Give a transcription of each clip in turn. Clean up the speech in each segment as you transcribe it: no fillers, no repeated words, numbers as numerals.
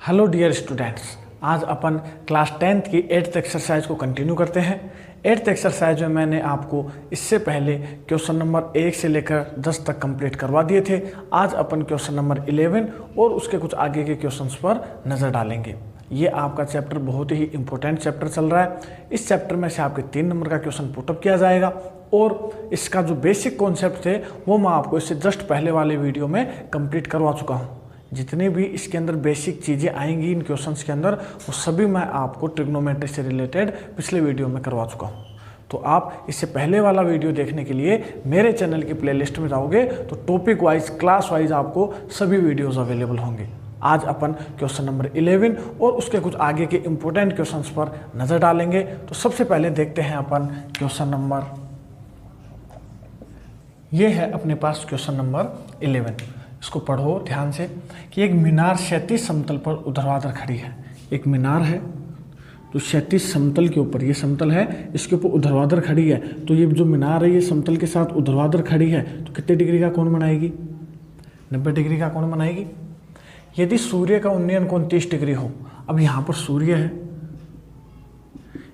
Hello dear students, आज अपन class 10th की 8th exercise को कंटिन्यू करते हैं। 8th एक्सरसाइज में मैंने आपको इससे पहले क्वेश्चन नंबर 1 से लेकर 10 तक कंप्लीट करवा दिए थे। आज अपन क्वेश्चन नंबर 11 और उसके कुछ आगे के क्वेश्चंस पर नज़र डालेंगे। ये आपका चैप्टर बहुत ही इंपॉर्टेंट चैप्टर चल रहा है। इस चैप्टर में से आपके 3 नंबर का क्वेश्चन पुटअप किया जाएगा और इसका जो बेसिक कॉन्सेप्ट थे वो मैं आपको इससे जस्ट पहले वाले वीडियो में कंप्लीट करवा चुका हूँ। जितनी भी इसके अंदर बेसिक चीज़ें आएंगी इन क्वेश्चंस के अंदर, वो सभी मैं आपको ट्रिग्नोमेट्री से रिलेटेड पिछले वीडियो में करवा चुका हूँ। तो आप इससे पहले वाला वीडियो देखने के लिए मेरे चैनल की प्लेलिस्ट में जाओगे तो टॉपिक वाइज, क्लास वाइज आपको सभी वीडियोज़ अवेलेबल होंगे। आज अपन क्वेश्चन नंबर 11 और उसके कुछ आगे के इम्पोर्टेंट क्वेश्चंस पर नज़र डालेंगे। तो सबसे पहले देखते हैं अपन क्वेश्चन नंबर, ये है अपने पास क्वेश्चन नंबर 11। इसको पढ़ो ध्यान से कि एक मीनार क्षैतिज समतल पर ऊर्ध्वाधर खड़ी है। एक मीनार है तो क्षैतिज समतल के ऊपर, ये समतल है, इसके ऊपर ऊर्ध्वाधर खड़ी है। तो ये जो मीनार है ये समतल के साथ ऊर्ध्वाधर खड़ी है तो कितने डिग्री का कोण बनाएगी? 90 डिग्री का कोण बनाएगी। यदि सूर्य का उन्नयन कोण 30 डिग्री हो, अब यहाँ पर सूर्य है,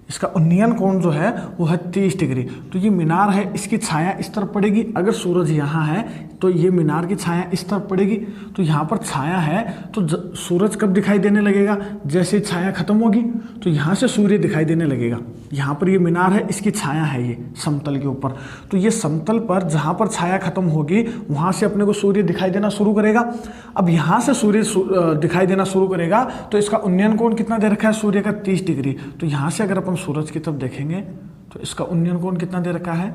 इसका उन्नयन कोण जो है वो है 30 डिग्री। तो ये मीनार है, इसकी छाया इस तरफ पड़ेगी। अगर सूरज यहाँ है तो ये मीनार की छाया इस तरफ पड़ेगी। तो यहाँ पर छाया है तो सूरज कब दिखाई देने लगेगा? जैसे छाया खत्म होगी तो यहाँ से सूर्य दिखाई देने लगेगा। यहाँ पर ये मीनार है, इसकी छाया है ये समतल के ऊपर। तो ये समतल पर जहाँ पर छाया खत्म होगी वहाँ से अपने को सूर्य दिखाई देना शुरू करेगा। अब यहाँ से सूर्य दिखाई देना शुरू करेगा तो इसका उन्नयन कोण कितना दे रखा है सूर्य का? 30 डिग्री। तो यहाँ से अगर अपन सूरज की तरफ देखेंगे तो इसका उन्नयन कोण कितना दे रखा है?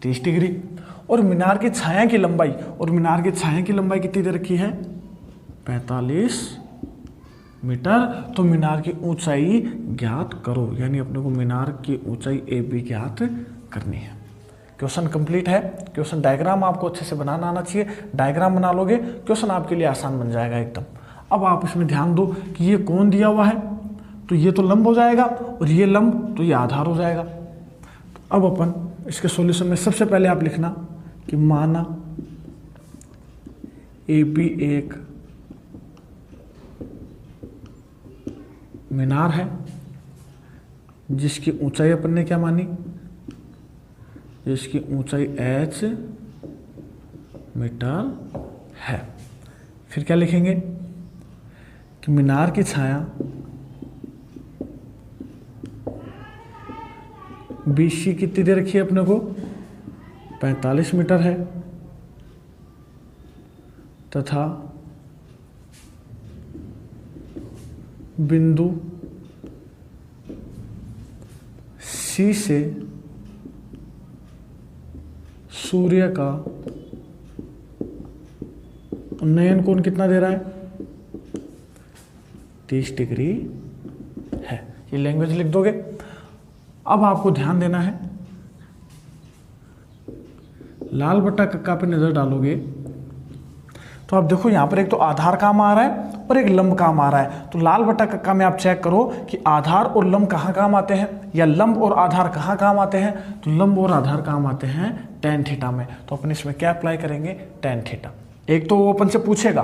30 डिग्री। और मीनार की छाया की लंबाई, कितनी दे रखी है? 45 मीटर। तो मीनार की ऊंचाई ज्ञात करो, यानी अपने को मीनार की ऊंचाई AB ज्ञात करनी है। क्वेश्चन कंप्लीट है। क्वेश्चन डायग्राम आपको अच्छे से बनाना आना चाहिए। डायग्राम बना लोगे क्वेश्चन आपके लिए आसान बन जाएगा एकदम। अब आप इसमें ध्यान दो कि ये कोण दिया हुआ है तो ये तो लंब हो जाएगा और ये लंब तो ये आधार हो जाएगा। तो अब अपन इसके सॉल्यूशन में सबसे पहले आप लिखना कि माना AB एक मीनार है जिसकी ऊंचाई अपन ने क्या मानी? जिसकी ऊंचाई H मीटर है। फिर क्या लिखेंगे कि मीनार की छाया BC कितनी दे रखी है अपने को? 45 मीटर है तथा बिंदु C से सूर्य का उन्नयन कोण कितना दे रहा है? 30 डिग्री है। ये लैंग्वेज लिख दोगे। अब आपको ध्यान देना है, लाल बट्टा कक्का पे नजर डालोगे तो आप देखो यहाँ पर एक तो आधार काम आ रहा है और एक लंब काम आ रहा है। तो लाल बट्टा कक्का में आप चेक करो कि आधार और लंब कहाँ काम आते हैं, या लंब और आधार कहाँ काम आते हैं? तो लंब और आधार काम आते हैं tan थीटा में। तो अपन इसमें क्या अप्लाई करेंगे? tan theta. एक तो वो अपन से पूछेगा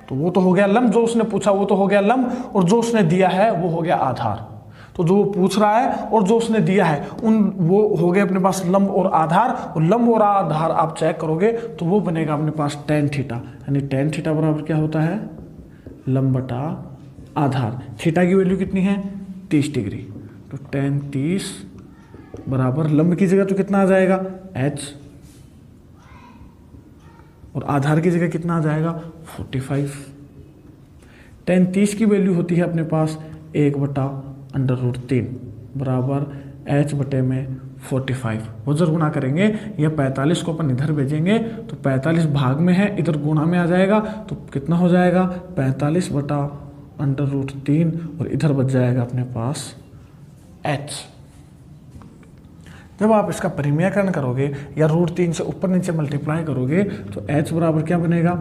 तो वो तो हो गया लंब, जो उसने पूछा वो तो हो गया लंब, और जो उसने दिया है वो हो गया आधार। तो जो वो पूछ रहा है और जो उसने दिया है वो हो गए अपने पास लंब और आधार। और लंब और आधार आप चेक करोगे तो वो बनेगा अपने पास tan थीटा, यानी tan थीटा बराबर क्या होता है? लंब बटा आधार। थीटा की वैल्यू कितनी है? 30 डिग्री। तो tan 30 बराबर लंब की जगह तो कितना आ जाएगा? H, और आधार की जगह कितना आ जाएगा? 45। tan 30 की वैल्यू होती है अपने पास 1/√3 बराबर H बटे में 45। वो जब गुणा करेंगे, यह 45 को अपन इधर भेजेंगे तो 45 भाग में है, इधर गुणा में आ जाएगा तो कितना हो जाएगा? 45/√3 और इधर बच जाएगा अपने पास H। जब आप इसका परिमेयकरण करोगे या √3 से ऊपर नीचे मल्टीप्लाई करोगे तो H बराबर क्या बनेगा?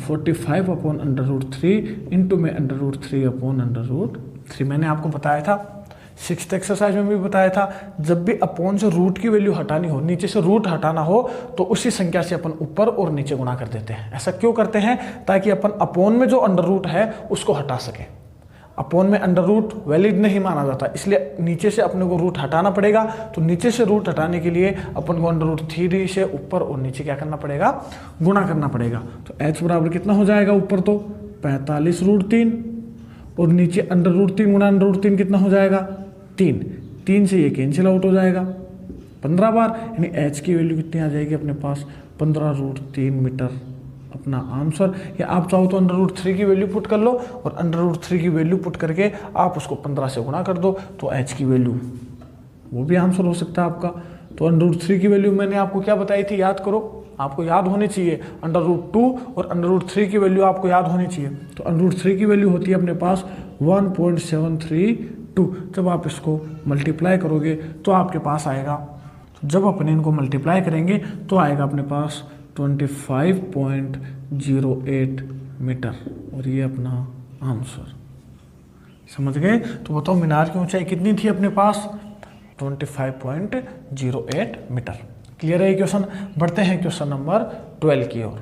45/√3 इंटू में √3/√3। मैंने आपको बताया था सिक्स्थ एक्सरसाइज में भी बताया था, जब भी अपोन से रूट की वैल्यू हटानी हो, नीचे से रूट हटाना हो, तो उसी संख्या से अपन ऊपर और नीचे गुणा कर देते हैं। ऐसा क्यों करते हैं? ताकि अपन अपोन में जो अंडर रूट है उसको हटा सके। अपोन में अंडर रूट वैलिड नहीं माना जाता, इसलिए नीचे से अपने को रूट हटाना पड़ेगा। तो नीचे से रूट हटाने के लिए अपन को अंडर रूट 3 से ऊपर और नीचे क्या करना पड़ेगा? गुणा करना पड़ेगा। तो h बराबर कितना हो जाएगा? ऊपर तो 45√3 और नीचे अंडर रूट 3 गुणा अंडर रूट 3 कितना हो जाएगा? 3 से ये कैंसिल आउट हो जाएगा 15 बार, यानी h की वैल्यू कितनी आ जाएगी अपने पास? 15√3 मीटर अपना आंसर। या आप चाहो तो अंडर रूट 3 की वैल्यू पुट कर लो और अंडर रूट 3 की वैल्यू पुट करके आप उसको 15 से गुणा कर दो, तो h की वैल्यू वो भी आंसर हो सकता है आपका। तो अंडर रूट 3 की वैल्यू मैंने आपको क्या बताई थी? याद करो, आपको याद होनी चाहिए। अंडर रूट 2 और अंडर रूट 3 की वैल्यू आपको याद होनी चाहिए। तो अंडर रूट 3 की वैल्यू होती है अपने पास 1.732। जब आप इसको मल्टीप्लाई करोगे तो आपके पास आएगा, जब अपने इनको मल्टीप्लाई करेंगे तो आएगा अपने पास 25.08 मीटर, और ये अपना आंसर। समझ गए? तो बताओ मीनार की ऊंचाई कितनी थी अपने पास? 25.08 मीटर। क्लियर है ये क्वेश्चन? बढ़ते हैं क्वेश्चन नंबर 12 की ओर।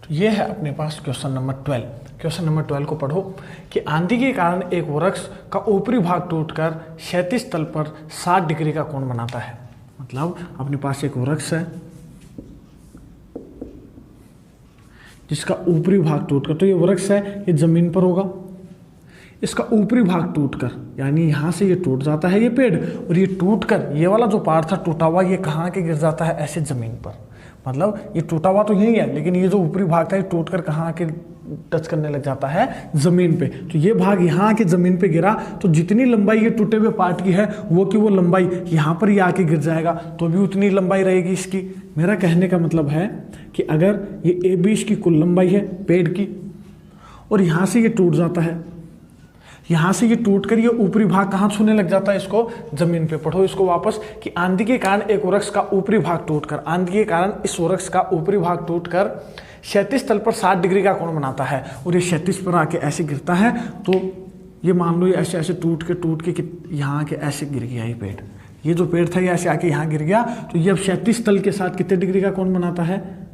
तो ये है अपने पास क्वेश्चन नंबर 12। क्वेश्चन नंबर 12 को पढ़ो कि आंधी के कारण एक वृक्ष का ऊपरी भाग टूटकर क्षैतिज तल पर 60 डिग्री का कोण बनाता है। मतलब अपने पास एक वृक्ष है जिसका ऊपरी भाग टूटकर, तो ये वृक्ष है, ये जमीन पर होगा, इसका ऊपरी भाग टूटकर, यानी यहां से ये टूट जाता है ये पेड़, और ये टूटकर ये वाला जो पार्ट था टूटा हुआ, ये कहाँ के गिर जाता है? ऐसे जमीन पर। मतलब ये टूटा हुआ तो यही है, लेकिन ये जो ऊपरी भाग था ये टूटकर कहाँ के टच करने लग जाता है? जमीन पे। तो ये भाग यहाँ के जमीन पे गिरा, तो जितनी लंबाई ये टूटे हुए पार्ट की है वो की वो लंबाई यहाँ पर ही आके गिर जाएगा, तो भी उतनी लंबाई रहेगी इसकी। मेरा कहने का मतलब है कि अगर ये AB इसकी कुल लंबाई है पेड़ की, और यहाँ से ये टूट जाता है, यहाँ से ये टूट कर ये ऊपरी भाग कहाँ छूने लग जाता है? इसको जमीन पे। पढ़ो इसको वापस कि आंधी के कारण एक वृक्ष का ऊपरी भाग टूटकर, आंधी के कारण इस वृक्ष का ऊपरी भाग टूटकर क्षैतिज तल पर 60 डिग्री का कोण बनाता है, और ये क्षैतिज पर आके ऐसे गिरता है। तो ये मान लो ये ऐसे ऐसे टूट के यहाँ के ऐसे गिर गया ये पेड़, ये जो पेड़ था ये ऐसे आके यहाँ गिर गया, तो ये अब क्षैतिज तल के साथ कितने डिग्री का कोण बनाता है?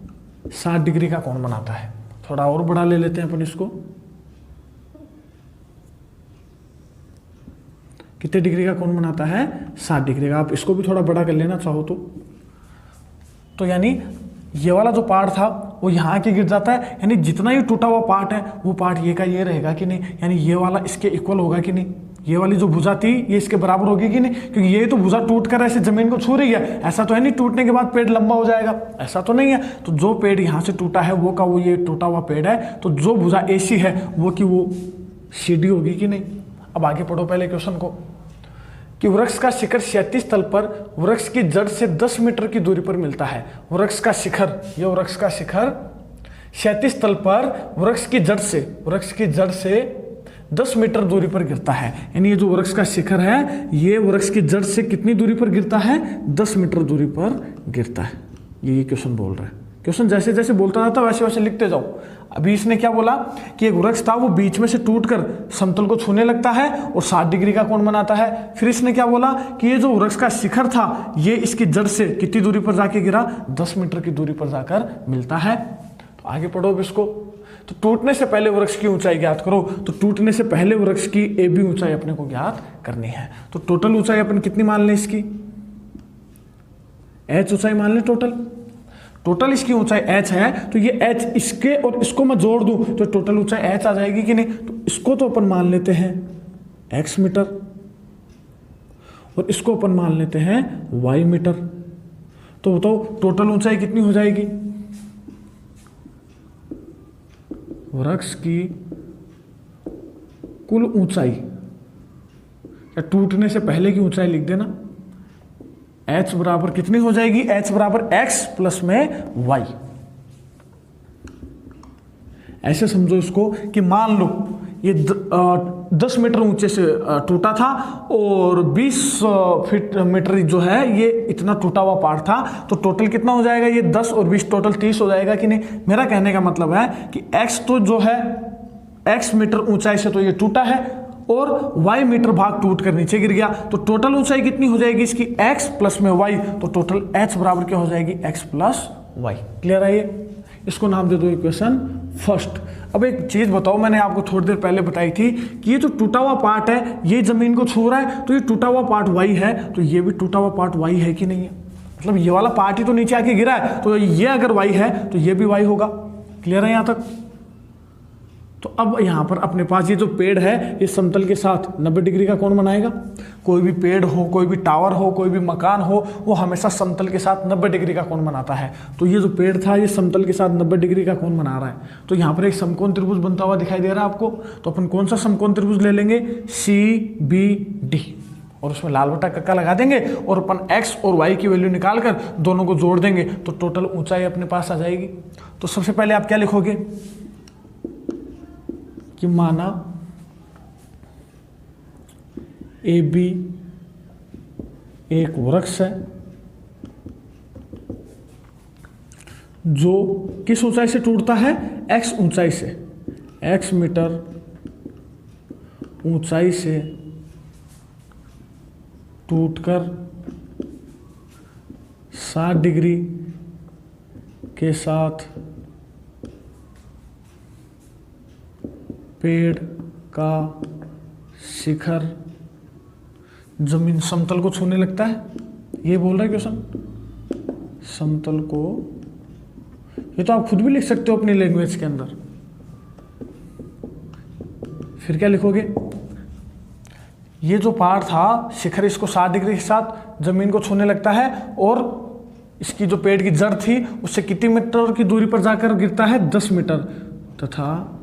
60 डिग्री का कोण बनाता है। थोड़ा और बड़ा ले लेते हैं अपन इसको, कितने डिग्री का कोण बनाता है? 60 डिग्री का। आप इसको भी थोड़ा बड़ा कर लेना चाहो तो यानी ये वाला जो पार्ट था वो यहाँ के गिर जाता है, यानी जितना ये टूटा हुआ पार्ट है वो पार्ट ये का ये रहेगा कि नहीं? यानी ये वाला इसके इक्वल होगा कि नहीं? ये वाली जो भुजा थी ये इसके बराबर होगी कि नहीं? क्योंकि ये तो भुजा टूट कर ऐसे जमीन को छू रही है, ऐसा तो है नहीं टूटने के बाद पेड़ लंबा हो जाएगा, ऐसा तो नहीं है। तो जो पेड़ यहाँ से टूटा है वो का वो ये टूटा हुआ पेड़ है, तो जो भुजा AC है वो की वो CD होगी कि नहीं? अब आगे पढ़ो पहले क्वेश्चन को कि वृक्ष का शिखर क्षैतिज तल पर वृक्ष की जड़ से 10 मीटर की दूरी पर मिलता है। वृक्ष का शिखर, ये वृक्ष का शिखर क्षैतिज तल पर वृक्ष की जड़ से 10 मीटर दूरी पर गिरता है। यानी ये जो वृक्ष का शिखर है ये वृक्ष की जड़ से कितनी दूरी पर गिरता है? 10 मीटर दूरी पर गिरता है। ये क्वेश्चन बोल रहा है। क्वेश्चन जैसे जैसे बोलता जाता वैसे वैसे लिखते जाओ। अभी इसने क्या बोला कि एक वृक्ष था वो बीच में से टूटकर समतल को छूने लगता है और 60 डिग्री का कोण बनाता है। फिर इसने क्या बोला कि ये जो वृक्ष का शिखर था ये इसकी जड़ से कितनी दूरी पर जाके गिरा? 10 मीटर की दूरी पर जाकर मिलता है। तो आगे पढ़ो अब इसको। तो टूटने से पहले वृक्ष की ऊंचाई ज्ञात करो। तो टूटने से पहले वृक्ष की AB ऊंचाई अपने को ज्ञात करनी है। तो टोटल ऊंचाई अपन कितनी मान लें इसकी? H ऊंचाई मान लें टोटल इसकी ऊंचाई h है, तो ये h इसके और इसको मैं जोड़ दूं तो टोटल ऊंचाई h आ जाएगी कि नहीं? तो इसको तो अपन मान लेते हैं x मीटर और इसको अपन मान लेते हैं y मीटर। तो बताओ टोटल ऊंचाई कितनी हो जाएगी? वृक्ष की कुल ऊंचाई या टूटने से पहले की ऊंचाई लिख देना। h बराबर कितनी हो जाएगी? h बराबर x प्लस में y। ऐसे समझो इसको कि मान लो ये 10 मीटर ऊंचे से टूटा था और 20 फीट मीटर जो है ये इतना टूटा हुआ पार्ट था। तो टोटल कितना हो जाएगा? ये 10 और 20 टोटल 30 हो जाएगा कि नहीं? मेरा कहने का मतलब है कि x तो जो है x मीटर ऊंचाई से तो ये टूटा है और y मीटर भाग टूट कर नीचे गिर गया, तो टोटल ऊंचाई कितनी हो जाएगी इसकी x प्लस में y, तो टोटल h बराबर क्या हो जाएगी x प्लस वाई। क्लियर है ये? इसको नाम दे दो इक्वेशन फर्स्ट। अब एक चीज बताओ, मैंने आपको थोड़ी देर पहले बताई थी कि ये जो टूटा हुआ पार्ट है ये जमीन को छू रहा है, तो ये टूटा हुआ पार्ट y है, तो ये भी टूटा हुआ पार्ट y है कि नहीं है? मतलब ये वाला पार्ट ही तो नीचे आके गिरा है, तो ये अगर y है तो ये भी y होगा। क्लियर है यहां तक? तो अब यहां पर अपने पास ये जो पेड़ है इस समतल के साथ 90 डिग्री का कोण बनाएगा। कोई भी पेड़ हो, कोई भी टावर हो, कोई भी मकान हो, वो हमेशा समतल के साथ 90 डिग्री का कोण बनाता है। तो ये जो पेड़ था ये समतल के साथ 90 डिग्री का कोण बना रहा है। तो यहाँ पर एक समकोण त्रिभुज बनता हुआ दिखाई दे रहा है आपको। तो अपन कौन सा समकोण त्रिभुज ले लेंगे? CBD, और उसमें लाल बटा कक्का लगा देंगे और अपन x और y की वैल्यू निकाल कर दोनों को जोड़ देंगे, तो टोटल ऊंचाई अपने पास आ जाएगी। तो सबसे पहले आप क्या लिखोगे कि माना AB एक वृक्ष है जो किस ऊंचाई से टूटता है? x ऊंचाई से, x मीटर ऊंचाई से टूटकर 60 डिग्री के साथ पेड़ का शिखर जमीन समतल को छूने लगता है। ये बोल रहा है क्वेश्चन समतल को। ये तो आप खुद भी लिख सकते हो अपनी लैंग्वेज के अंदर। फिर क्या लिखोगे? ये जो पार्ट था शिखर, इसको 60 डिग्री के साथ जमीन को छूने लगता है और इसकी जो पेड़ की जड़ थी उससे कितनी मीटर की दूरी पर जाकर गिरता है? 10 मीटर, तथा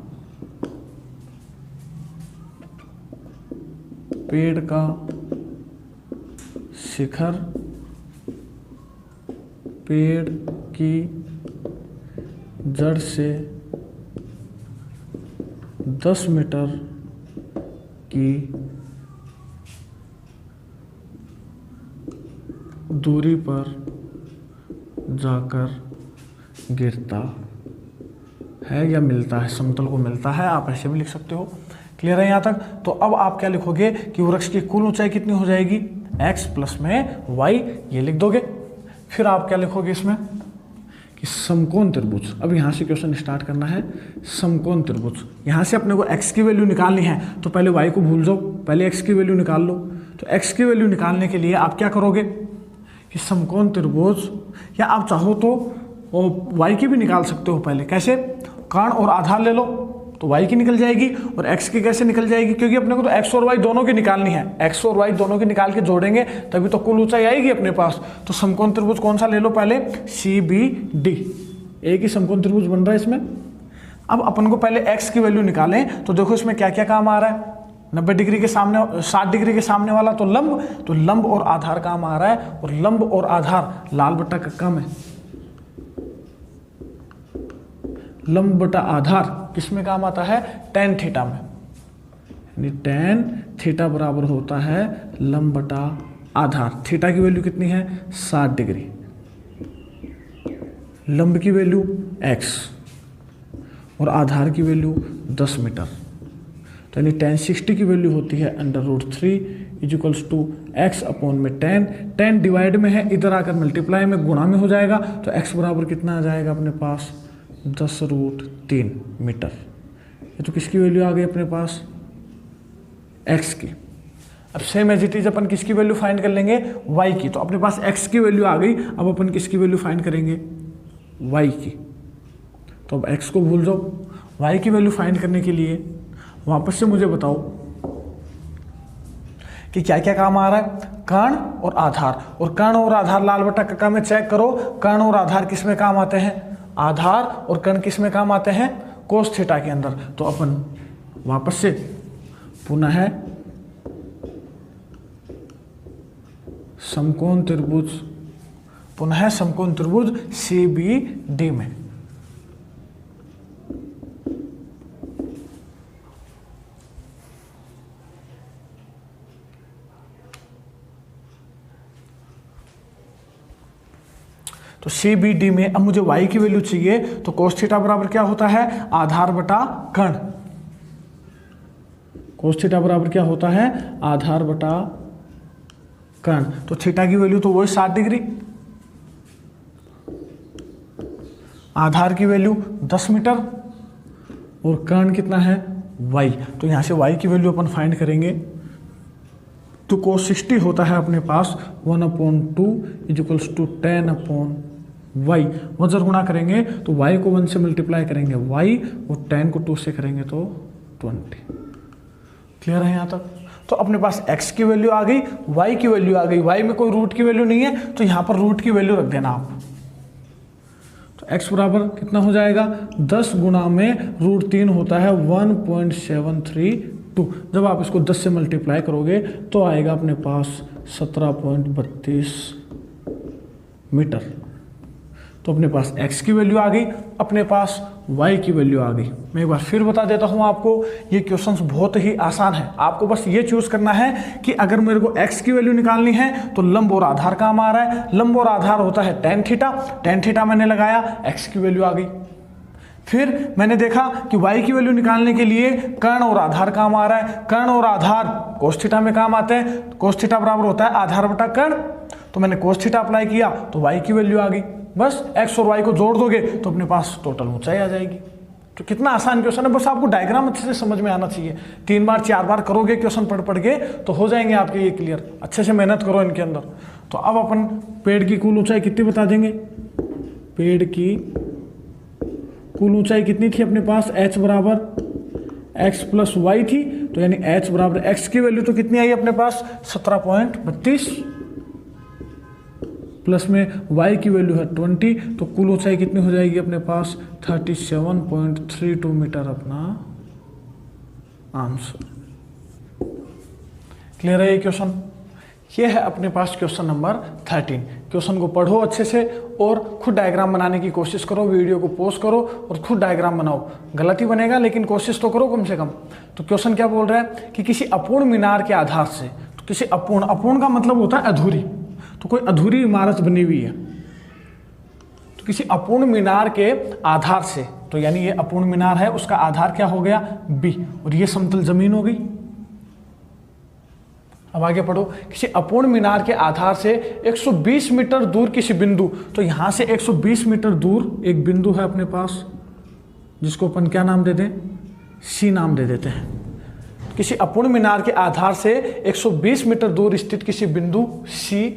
पेड़ का शिखर पेड़ की जड़ से 10 मीटर की दूरी पर जाकर गिरता है या मिलता है, समतल को मिलता है। आप ऐसे भी लिख सकते हो। क्लियर है यहाँ तक? तो अब आप क्या लिखोगे कि वृक्ष की कुल ऊंचाई कितनी हो जाएगी? x प्लस में y, ये लिख दोगे। फिर आप क्या लिखोगे इसमें कि समकोण त्रिभुज। अब यहाँ से क्वेश्चन स्टार्ट करना है। समकोण त्रिभुज, यहाँ से अपने को x की वैल्यू निकालनी है, तो पहले y को भूल जाओ, पहले x की वैल्यू निकाल लो। तो x की वैल्यू निकालने के लिए आप क्या करोगे कि समकोण त्रिभुज, या आप चाहो तो y की भी निकाल सकते हो। पहले कैसे? कर्ण और आधार ले लो तो y की निकल जाएगी, और x की कैसे निकल जाएगी? क्योंकि अपने को तो x और y दोनों की निकालनी है। x और y दोनों की निकाल के जोड़ेंगे तभी तो कुल ऊंचाई आएगी अपने पास। तो समकोण त्रिभुज कौन सा ले लो? पहले CBD, एक ही समकोण त्रिभुज बन रहा है इसमें। अब अपन को पहले x की वैल्यू निकालें, तो देखो इसमें क्या क्या काम आ रहा है। 90 डिग्री के सामने, 60 डिग्री के सामने वाला तो लंब और आधार काम आ रहा है, और लंब और आधार लाल बट्टा कक्का में। लंब बटा आधार किस में काम आता है? tan थीटा में, यानी tan थीटा बराबर होता है लंब बटा आधार। थीटा की वैल्यू कितनी है? 60 डिग्री। लंब की वैल्यू x और आधार की वैल्यू 10 मीटर। तो यानी tan 60 की वैल्यू होती है √3 इजिकल्स टू x अपॉन में tan डिवाइड में है, इधर आकर मल्टीप्लाई में गुणा में हो जाएगा। तो x बराबर कितना आ जाएगा अपने पास? 10√3 मीटर। ये तो किसकी वैल्यू आ गई अपने पास? x की। अब सेम एज इट इज अपन किसकी वैल्यू फाइंड कर लेंगे? y की। तो अपने पास x की वैल्यू आ गई, अब अपन किसकी वैल्यू फाइंड करेंगे? y की। तो अब x को भूल जाओ, y की वैल्यू फाइंड करने के लिए वापस से मुझे बताओ कि क्या क्या काम आ रहा है? कर्ण और आधार, और कर्ण और आधार लाल बटा कक्का में चेक करो। कर्ण और आधार किस में काम आते हैं? आधार और कर्ण किस में काम आते हैं? कोस थीटा के अंदर। तो अपन वापस से पुनः समकोण त्रिभुज CBD में। तो CBD में अब मुझे y की वैल्यू चाहिए, तो कोस थीटा बराबर क्या होता है? आधार बटा कर्ण। कोस थीटा बराबर क्या होता है, आधार बटा कर्ण। तो थीटा की वैल्यू तो वही 60 डिग्री, आधार की वैल्यू 10 मीटर और कर्ण कितना है y। तो यहाँ से y की वैल्यू अपन फाइंड करेंगे तो cos 60 होता है अपने पास 1/2 इक्वल्स टू 10/y। वह जब गुणा करेंगे तो y को 1 से मल्टीप्लाई करेंगे y और 10 को 2 से करेंगे तो 20। क्लियर है यहाँ तक। तो अपने पास x की वैल्यू आ गई, y की वैल्यू आ गई, y में कोई रूट की वैल्यू नहीं है तो यहाँ पर रूट की वैल्यू रख देना आप। तो x बराबर कितना हो जाएगा, 10 गुणा में √3 होता है 1.732। जब आप इसको 10 से मल्टीप्लाई करोगे तो आएगा अपने पास 17.32 मीटर। तो अपने पास x की वैल्यू आ गई, अपने पास y की वैल्यू आ गई। मैं एक बार फिर बता देता हूं आपको, ये क्वेश्चंस बहुत ही आसान है। आपको बस ये चूज करना है कि अगर मेरे को x की वैल्यू निकालनी है तो लंब और आधार काम आ रहा है। लंब और आधार होता है tan थीटा, tan थीटा मैंने लगाया, x की वैल्यू आ गई। फिर मैंने देखा कि y की वैल्यू निकालने के लिए कर्ण और आधार काम आ रहा है। कर्ण और आधार कोस थीटा में काम आते हैं। कोस थीटा बराबर होता है आधार बटा कर्ण। तो मैंने कोस थीटा अप्लाई किया तो y की वैल्यू आ गई। बस x और y को जोड़ दोगे तो अपने पास टोटल ऊंचाई आ जाएगी। तो कितना आसान क्वेश्चन है, बस आपको डायग्राम अच्छे से समझ में आना चाहिए। 3 बार 4 बार करोगे क्वेश्चन पढ़ के तो हो जाएंगे आपके ये क्लियर। अच्छे से मेहनत करो इनके अंदर। तो अब अपन पेड़ की कुल ऊंचाई कितनी बता देंगे। पेड़ की कुल ऊंचाई कितनी थी अपने पास, h बराबर x प्लस y थी। तो यानी h बराबर x की वैल्यू तो कितनी आई अपने पास 17.32 प्लस में y की वैल्यू है 20। तो कुल ऊंचाई कितनी हो जाएगी अपने पास 37.32 मीटर अपना आंसर। क्लियर है ये क्वेश्चन। ये है अपने पास क्वेश्चन नंबर 13। क्वेश्चन को पढ़ो अच्छे से और खुद डायग्राम बनाने की कोशिश करो। वीडियो को पॉज करो और खुद डायग्राम बनाओ। गलती बनेगा लेकिन कोशिश तो करो कम से कम। तो क्वेश्चन क्या बोल रहा है कि किसी अपूर्ण मीनार के आधार से, तो किसी अपूर्ण का मतलब होता है अधूरी, तो कोई अधूरी इमारत बनी हुई है। तो किसी अपूर्ण मीनार के आधार से, तो यानी ये अपूर्ण मीनार है, उसका आधार क्या हो गया B और ये समतल जमीन हो गई। अब आगे पढ़ो। किसी अपूर्ण मीनार के आधार से 120 मीटर दूर किसी बिंदु, तो यहां से 120 मीटर दूर एक बिंदु है अपने पास जिसको अपन क्या नाम दे दें, C नाम दे देते हैं। किसी अपूर्ण मीनार के आधार से 120 मीटर दूर स्थित किसी बिंदु C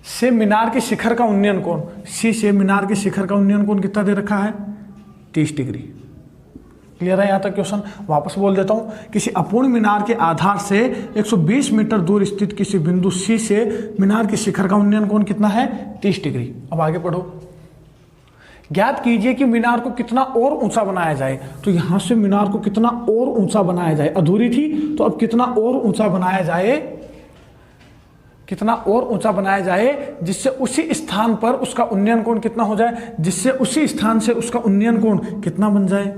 से मीनार के शिखर का उन्नयन कोण, C से मीनार के शिखर का उन्नयन कोण कितना दे रखा है 30 डिग्री। क्लियर है यहाँ तक क्वेश्चन। वापस बोल देता हूँ, किसी अपूर्ण मीनार के आधार से 120 मीटर दूर स्थित किसी बिंदु C से मीनार के शिखर का उन्नयन कोण कितना है 30 डिग्री। अब आगे पढ़ो। ज्ञात कीजिए कि मीनार को कितना और ऊंचा बनाया जाए। तो यहां से मीनार को कितना और ऊंचा बनाया जाए, अधूरी थी तो अब कितना और ऊंचा बनाया जाए, कितना और ऊंचा बनाया जाए जिससे उसी स्थान पर उसका उन्नयन कोण कितना हो जाए, जिससे उसी स्थान से उसका उन्नयन कोण कितना बन जाए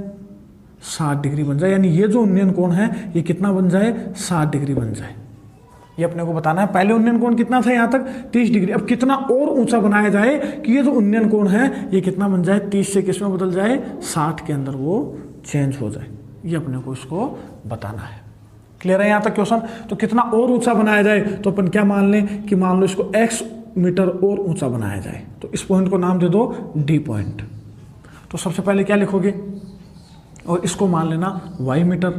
60 डिग्री बन जाए। यानी ये जो उन्नयन कोण है ये कितना बन जाए 60 डिग्री बन जाए। ये अपने को बताना है। पहले उन्नयन कोण कितना था यहाँ तक 30 डिग्री, अब कितना और ऊंचा बनाया जाए कि ये जो उन्नयन कोण है ये कितना बन जाए 30 से किस में बदल जाए 60 के अंदर वो चेंज हो जाए। ये अपने को इसको बताना है। क्लियर है यहाँ तक क्वेश्चन। तो कितना और ऊंचा बनाया जाए, तो अपन क्या मान लें कि मान लो इसको x मीटर और ऊंचा बनाया जाए। तो इस पॉइंट को नाम दे दो D पॉइंट। तो सबसे पहले क्या लिखोगे और इसको मान लेना y मीटर।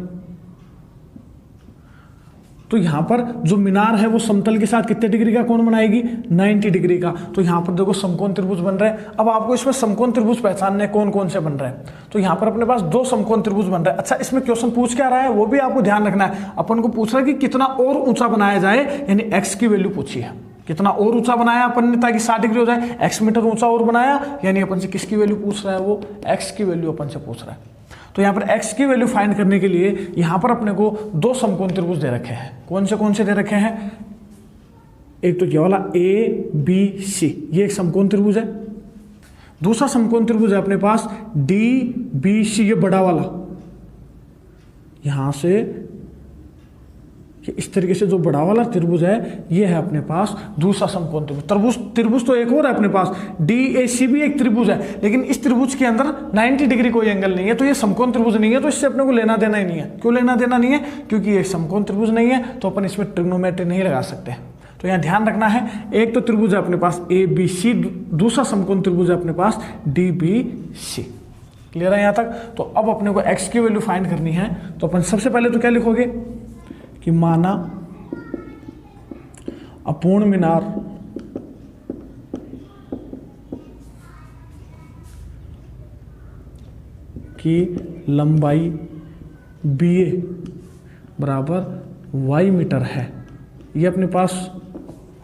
तो यहाँ पर जो मीनार है वो समतल के साथ कितने डिग्री का कोण बनाएगी 90 डिग्री का। तो यहाँ पर देखो समकोण त्रिभुज बन रहा है। अब आपको इसमें समकोण त्रिभुज पहचानने कौन कौन से बन रहे हैं। तो यहाँ पर अपने पास 2 समकोण त्रिभुज बन रहे हैं। अच्छा, इसमें क्वेश्चन पूछ क्या रहा है वो भी आपको ध्यान रखना है। अपन को पूछ रहा है कि कितना और ऊंचा बनाया जाए, यानी x की वैल्यू पूछी है। कितना और ऊंचा बनाया अपन ने ताकि 60 डिग्री हो जाए, x मीटर ऊंचा और बनाया, यानी अपन से किसकी वैल्यू पूछ रहा है, वो x की वैल्यू अपन से पूछ रहा है। तो यहाँ पर x की वैल्यू फाइंड करने के लिए यहाँ पर अपने को 2 समकोण त्रिभुज दे रखे हैं। कौन से दे रखे हैं, एक तो ये वाला ABC, ये एक समकोण त्रिभुज है। दूसरा समकोण त्रिभुज है अपने पास DBC, ये बड़ा वाला, यहां से कि इस तरीके से जो बड़ा वाला त्रिभुज है ये है अपने पास दूसरा समकोण त्रिभुज। त्रिभुज तो एक और है अपने पास, DAC भी एक त्रिभुज है, लेकिन इस त्रिभुज के अंदर 90 डिग्री कोई एंगल नहीं है, तो ये समकोण त्रिभुज नहीं है, तो इससे अपने को लेना देना ही नहीं है। क्यों लेना देना नहीं है? क्योंकि ये समकोण त्रिभुज नहीं है, तो अपन इसमें ट्रिग्नोमेट्री नहीं लगा सकते। तो यहाँ ध्यान रखना है, एक तो त्रिभुज है अपने पास ABC, दूसरा समकोण त्रिभुज है अपने पास DBC। क्लियर है यहाँ तक? तो अब अपने को x की वैल्यू फाइंड करनी है, तो अपन सबसे पहले तो क्या लिखोगे कि माना अपूर्ण मीनार की लंबाई BA बराबर y मीटर है। ये अपने पास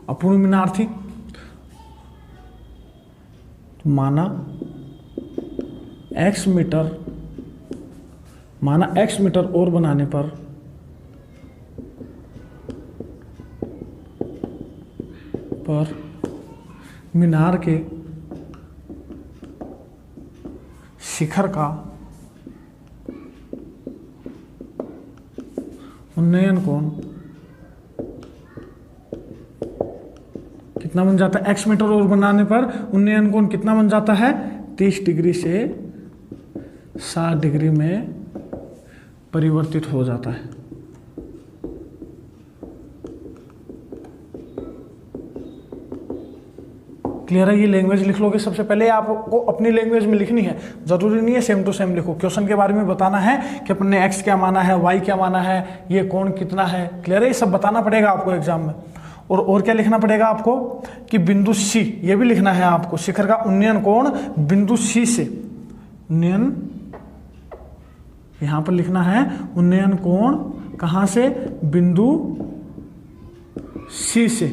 अपूर्ण मीनार थी। तो माना x मीटर और बनाने पर मीनार के शिखर का उन्नयन कोण कितना बन जाता है? x मीटर और बनाने पर उन्नयन कोण कितना बन जाता है? 30 डिग्री से 60 डिग्री में परिवर्तित हो जाता है। क्लियर है? ये लैंग्वेज लिख लोगे सबसे पहले, आपको अपनी लैंग्वेज में लिखनी है, जरूरी नहीं है सेम टू सेम लिखो। क्वेश्चन के बारे में बताना है कि अपन ने x क्या माना है, y क्या माना है, ये कोण कितना है। क्लियर है? ये सब बताना पड़ेगा आपको एग्जाम में। और क्या लिखना पड़ेगा आपको कि बिंदु C, ये भी लिखना है आपको, शिखर का उन्नयन कोण बिंदु C से, उन्नयन यहां पर लिखना है, उन्नयन कोण कहां से? बिंदु C से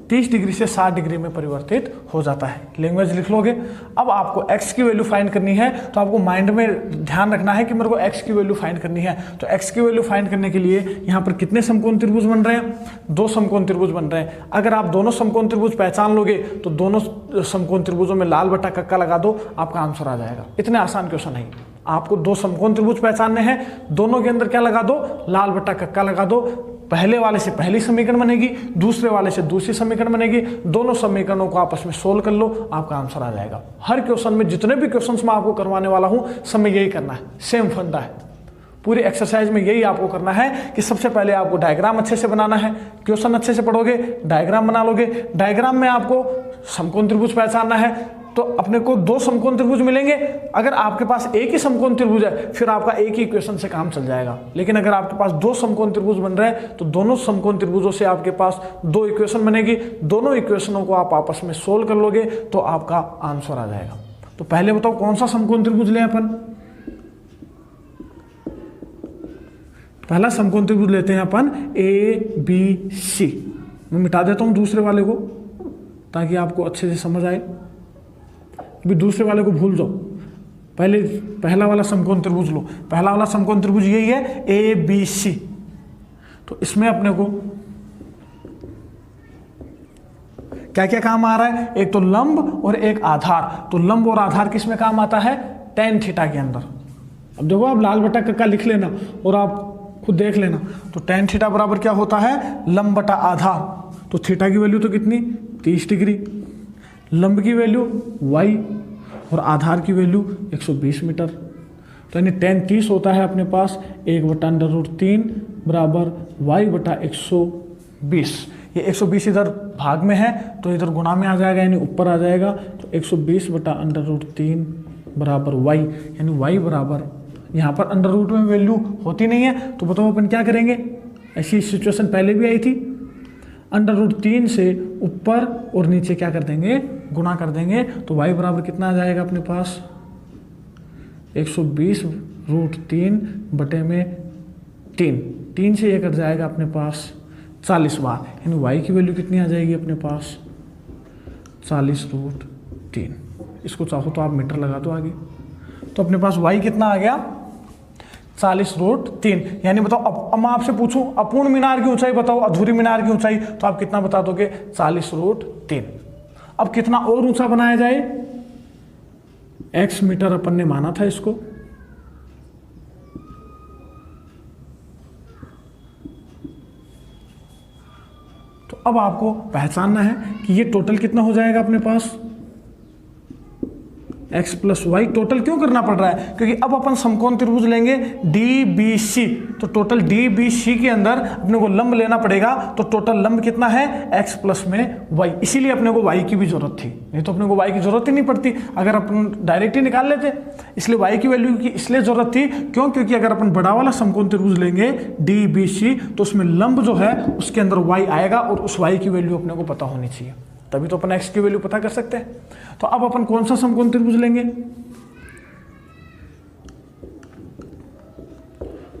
30 डिग्री से 60 डिग्री में परिवर्तित हो जाता है। लैंग्वेज लिख लोगे। अब आपको x की वैल्यू फाइंड करनी है, तो आपको माइंड में ध्यान रखना है कि मेरे को x की वैल्यू फाइंड करनी है। तो x की वैल्यू फाइंड करने के लिए यहाँ पर कितने समकोण त्रिभुज बन रहे हैं? 2 समकोण त्रिभुज बन रहे हैं। अगर आप दोनों समकोण त्रिभुज पहचान लोगे तो दोनों समकोण त्रिभुजों में लाल बटा कक्का लगा दो, आपका आंसर आ जाएगा। इतने आसान क्वेश्चन है। आपको 2 समकोण त्रिभुज पहचानने हैं, दोनों के अंदर क्या लगा दो? लाल बटा कक्का लगा दो। पहले वाले से पहली समीकरण बनेगी, दूसरे वाले से दूसरी समीकरण बनेगी, दोनों समीकरणों को आपस में सोल्व कर लो, आपका आंसर आ जाएगा। हर क्वेश्चन में, जितने भी क्वेश्चंस मैं आपको करवाने वाला हूं, सब में यही करना है, सेम फंडा है। पूरी एक्सरसाइज में यही आपको करना है कि सबसे पहले आपको डायग्राम अच्छे से बनाना है। क्वेश्चन अच्छे से पढ़ोगे, डायग्राम बना लोगे। डायग्राम में आपको समकोण त्रिभुज पहचानना है, तो अपने को 2 समकोण त्रिभुज मिलेंगे। अगर आपके पास एक ही समकोण त्रिभुज है, फिर आपका एक ही इक्वेशन से काम चल जाएगा। लेकिन अगर आपके पास 2 समकोण त्रिभुज बन रहे हैं, तो दोनों समकोण त्रिभुजों से आपके पास 2 इक्वेशन बनेगी। दोनों इक्वेशनों को आप आपस में सोल्व कर लोगे तो आपका आंसर आ जाएगा। तो पहले बताओ कौन सा समकोण त्रिभुज लें अपन? पहला समकोण त्रिभुज लेते हैं अपन ABC। मैं मिटा देता हूं दूसरे वाले को ताकि आपको अच्छे से समझ आए। भी दूसरे वाले को भूल जाओ, पहले पहला वाला समकोण त्रिभुज लो। पहला वाला समकोण त्रिभुज यही है ABC। तो इसमें अपने को क्या क्या काम आ रहा है? एक तो लंब और एक आधार। तो लंब और आधार किस में काम आता है? tan थीटा के अंदर। अब देखो, आप लाल बटा कक्का लिख लेना और आप खुद देख लेना। तो tan थीटा बराबर क्या होता है? लंब बटा आधार। तो थीटा की वैल्यू तो कितनी? 30 डिग्री। लंब की वैल्यू y और आधार की वैल्यू 120 मीटर। तो यानी tan 30 होता है अपने पास 1/√3 बराबर y बटा 120। ये 120 इधर भाग में है तो इधर गुणा में आ जाएगा, यानी ऊपर आ जाएगा। तो 120/√3 बराबर y, यानी y बराबर, यहाँ पर अंडर रूट में वैल्यू होती नहीं है, तो बताओ अपन क्या करेंगे? ऐसी सिचुएशन पहले भी आई थी। अंडर√3 से ऊपर और नीचे क्या कर देंगे? गुणा कर देंगे। तो y बराबर कितना आ जाएगा अपने पास? 120√3 बटे में 3 से ये कट जाएगा अपने पास 40 बार, यानी y की वैल्यू कितनी आ जाएगी अपने पास? 40√3। इसको चाहो तो आप मीटर लगा दो आगे। तो अपने पास y कितना आ गया? 40√3। यानी बताओ, अब मैं आपसे पूछूं अपूर्ण मीनार की ऊंचाई बताओ, अधूरी मीनार की ऊंचाई, तो आप कितना बता दोगे? 40√3। अब कितना और ऊंचा बनाया जाए? x मीटर अपन ने माना था इसको, अब आपको पहचानना है कि ये टोटल कितना हो जाएगा अपने पास, x प्लस वाई। टोटल क्यों करना पड़ रहा है, क्योंकि अब अपन समकोण त्रिभुज लेंगे DBC, तो टोटल DBC के अंदर अपने को लंब लेना पड़ेगा। तो टोटल लंब कितना है, x प्लस में y, इसीलिए अपने को y की भी जरूरत थी, नहीं तो अपने को y की जरूरत ही नहीं पड़ती अगर अपन डायरेक्ट ही निकाल लेते। इसलिए y की वैल्यू की इसलिए जरूरत थी, क्यों, क्योंकि अगर अपन बड़ा वाला समकोण त्रिभुज लेंगे DBC तो उसमें लंब जो है उसके अंदर y आएगा और उस y की वैल्यू अपने को पता होनी चाहिए, तभी तो अपन x की वैल्यू पता कर सकते हैं। तो अब अपन कौन सा समकोण त्रिभुज लेंगे,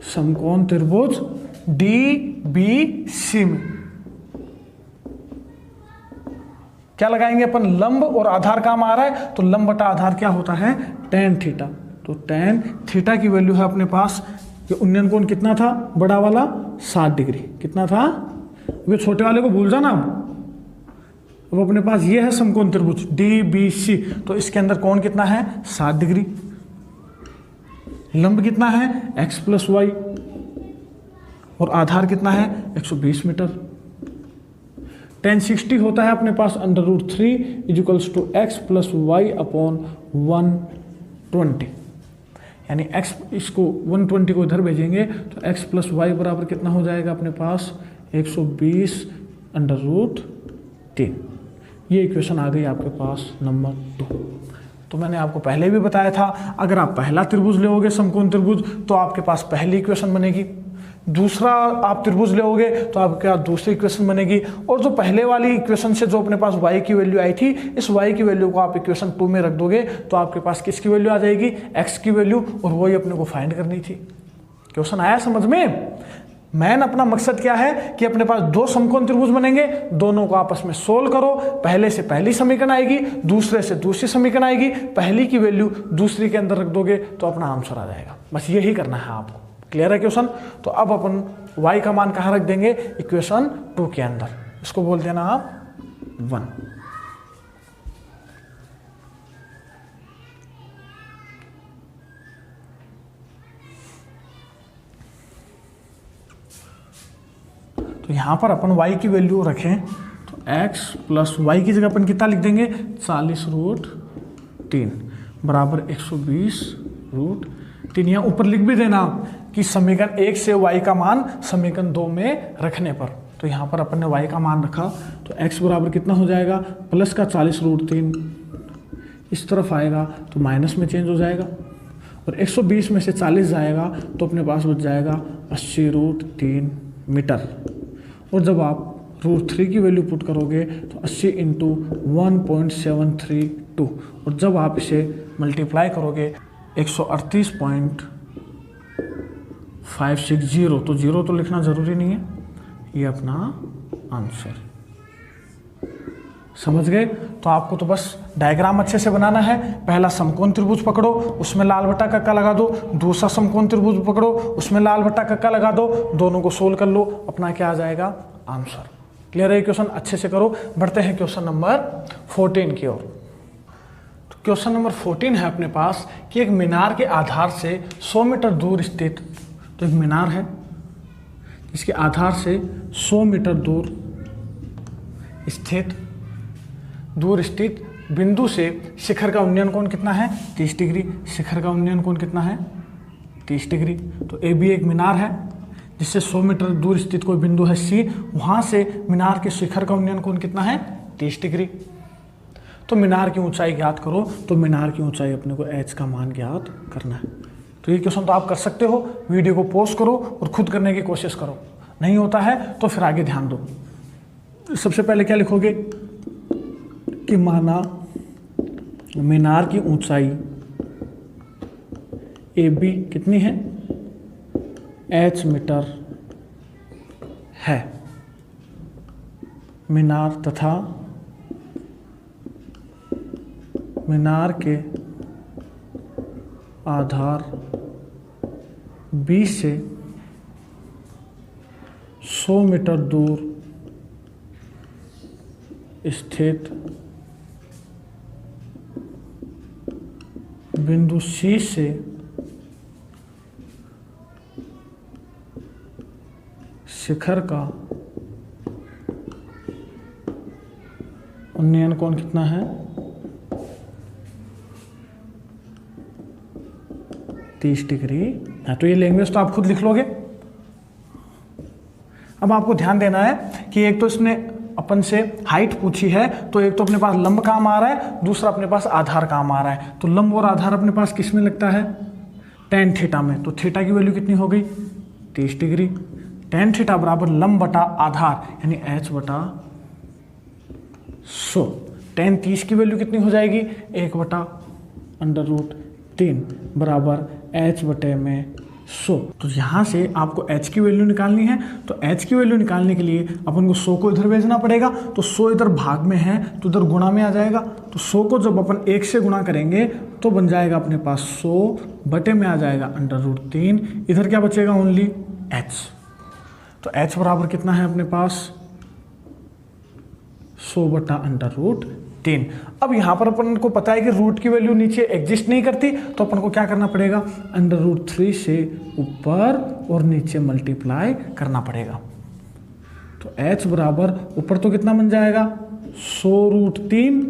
समकोण त्रिभुज DBC में क्या लगाएंगे अपन, लंब, और आधार काम आ रहा है तो लंब बटा आधार क्या होता है, tan थीटा। तो tan थीटा की वैल्यू है अपने पास, ये उन्नयन कोण कितना था बड़ा वाला, 60 डिग्री। कितना था, ये छोटे वाले को भूल जाना। अब अपने पास ये है समकोण त्रिभुज DBC, तो इसके अंदर कोण कितना है, 60 डिग्री। लंब कितना है, x प्लस वाई, और आधार कितना है, 120 मीटर। tan 60 होता है अपने पास √3 equals to x plus y upon 120, यानी x, इसको 120 को इधर भेजेंगे तो x प्लस वाई बराबर कितना हो जाएगा अपने पास, 120 √3। ये इक्वेशन आ गई आपके पास नंबर 2। तो मैंने आपको पहले भी बताया था, अगर आप पहला त्रिभुज लोगे समकोण त्रिभुज तो आपके पास पहली इक्वेशन बनेगी, दूसरा आप त्रिभुज लोगे तो आपके पास दूसरी इक्वेशन बनेगी, और जो पहले वाली इक्वेशन से जो अपने पास y की वैल्यू आई थी, इस y की वैल्यू को आप इक्वेशन 2 में रख दोगे तो आपके पास किसकी वैल्यू आ जाएगी, x की वैल्यू, और वही अपने को फाइंड करनी थी। क्वेश्चन आया समझ में। मैन अपना मकसद क्या है कि अपने पास दो समकोण त्रिभुज बनेंगे, दोनों को आपस में सोल्व करो, पहले से पहली समीकरण आएगी, दूसरे से दूसरी समीकरण आएगी, पहली की वैल्यू दूसरी के अंदर रख दोगे तो अपना आंसर आ जाएगा। बस यही करना है आपको। क्लियर है क्वेश्चन। तो अब अपन y का मान कहाँ रख देंगे, इक्वेशन 2 के अंदर, इसको बोल देना आप 1। तो यहां पर अपन y की वैल्यू रखें तो x प्लस वाई की जगह अपन कितना लिख देंगे, 40√3 बराबर 120√3। यहाँ ऊपर लिख भी देना कि समीकरण 1 से y का मान समीकरण 2 में रखने पर। तो यहाँ पर अपन ने y का मान रखा तो x बराबर कितना हो जाएगा, प्लस का 40√3 इस तरफ आएगा तो माइनस में चेंज हो जाएगा, और 120 में से 40 जाएगा तो अपने पास बच जाएगा 80√3 मीटर। और जब आप √3 की वैल्यू पुट करोगे तो 80 × 1.732, और जब आप इसे मल्टीप्लाई करोगे 138.560, तो 0 तो लिखना ज़रूरी नहीं है, ये अपना आंसर। समझ गए। तो आपको तो बस डायग्राम अच्छे से बनाना है। पहला समकोण त्रिभुज पकड़ो, उसमें लाल बट्टा कक्का लगा दो, दूसरा समकोण त्रिभुज पकड़ो, उसमें लाल बट्टा कक्का लगा दो, दोनों को सोल्व कर लो, अपना क्या आ जाएगा, आंसर। क्लियर है क्वेश्चन, अच्छे से करो। बढ़ते हैं क्वेश्चन नंबर 14 की ओर। तो क्वेश्चन नंबर 14 है अपने पास कि एक मीनार के आधार से 100 मीटर दूर स्थित, तो एक मीनार है इसके आधार से 100 मीटर दूर स्थित बिंदु से शिखर का उन्नयन कोण कितना है, 30 डिग्री। शिखर का उन्नयन कोण कितना है, 30 डिग्री। तो ए बी एक मीनार है जिससे 100 मीटर दूर स्थित कोई बिंदु है सी, वहाँ से मीनार के शिखर का उन्नयन कोण कितना है, 30 डिग्री। तो मीनार की ऊंचाई ज्ञात करो, तो मीनार की ऊंचाई अपने को h का मान ज्ञात करना है। तो ये क्वेश्चन तो आप कर सकते हो, वीडियो को पॉज करो और खुद करने की कोशिश करो, नहीं होता है तो फिर आगे ध्यान दो। सबसे पहले क्या लिखोगे कि माना मीनार की ऊंचाई ए बी कितनी है, h मीटर है। मीनार तथा मीनार के आधार B से 100 मीटर दूर स्थित बिंदु C से शिखर का उन्नयन कोण कितना है 30 डिग्री है। तो ये लैंग्वेज तो आप खुद लिख लोगे। अब आपको ध्यान देना है कि एक तो इसने अपन से हाइट पूछी है, तो एक तो अपने पास लंब काम आ रहा है, दूसरा अपने पास आधार काम आ रहा है। तो लंब और आधार अपने पास किस में लगता है tan थीटा में। तो थीटा की वैल्यू कितनी हो गई 30 डिग्री। tan थीटा बराबर लंब बटा आधार यानी h बटा 100। tan 30 की वैल्यू कितनी हो जाएगी 1 बटा √3 बराबर h बटे में 100। तो यहाँ से आपको h की वैल्यू निकालनी है। तो h की वैल्यू निकालने के लिए अपन को 100 को इधर भेजना पड़ेगा। तो 100 इधर भाग में है तो इधर गुणा में आ जाएगा। तो 100 को जब अपन 1 से गुणा करेंगे तो बन जाएगा अपने पास 100 बटे में आ जाएगा √3। इधर क्या बचेगा ओनली h। तो h बराबर कितना है अपने पास 100 बटा √3। अब यहाँ पर अपन को पता है कि रूट की वैल्यू नीचे एग्जिस्ट नहीं करती, तो अपन को क्या करना पड़ेगा √3 से ऊपर और नीचे मल्टीप्लाई करना पड़ेगा। तो h बराबर ऊपर तो कितना बन जाएगा 100√3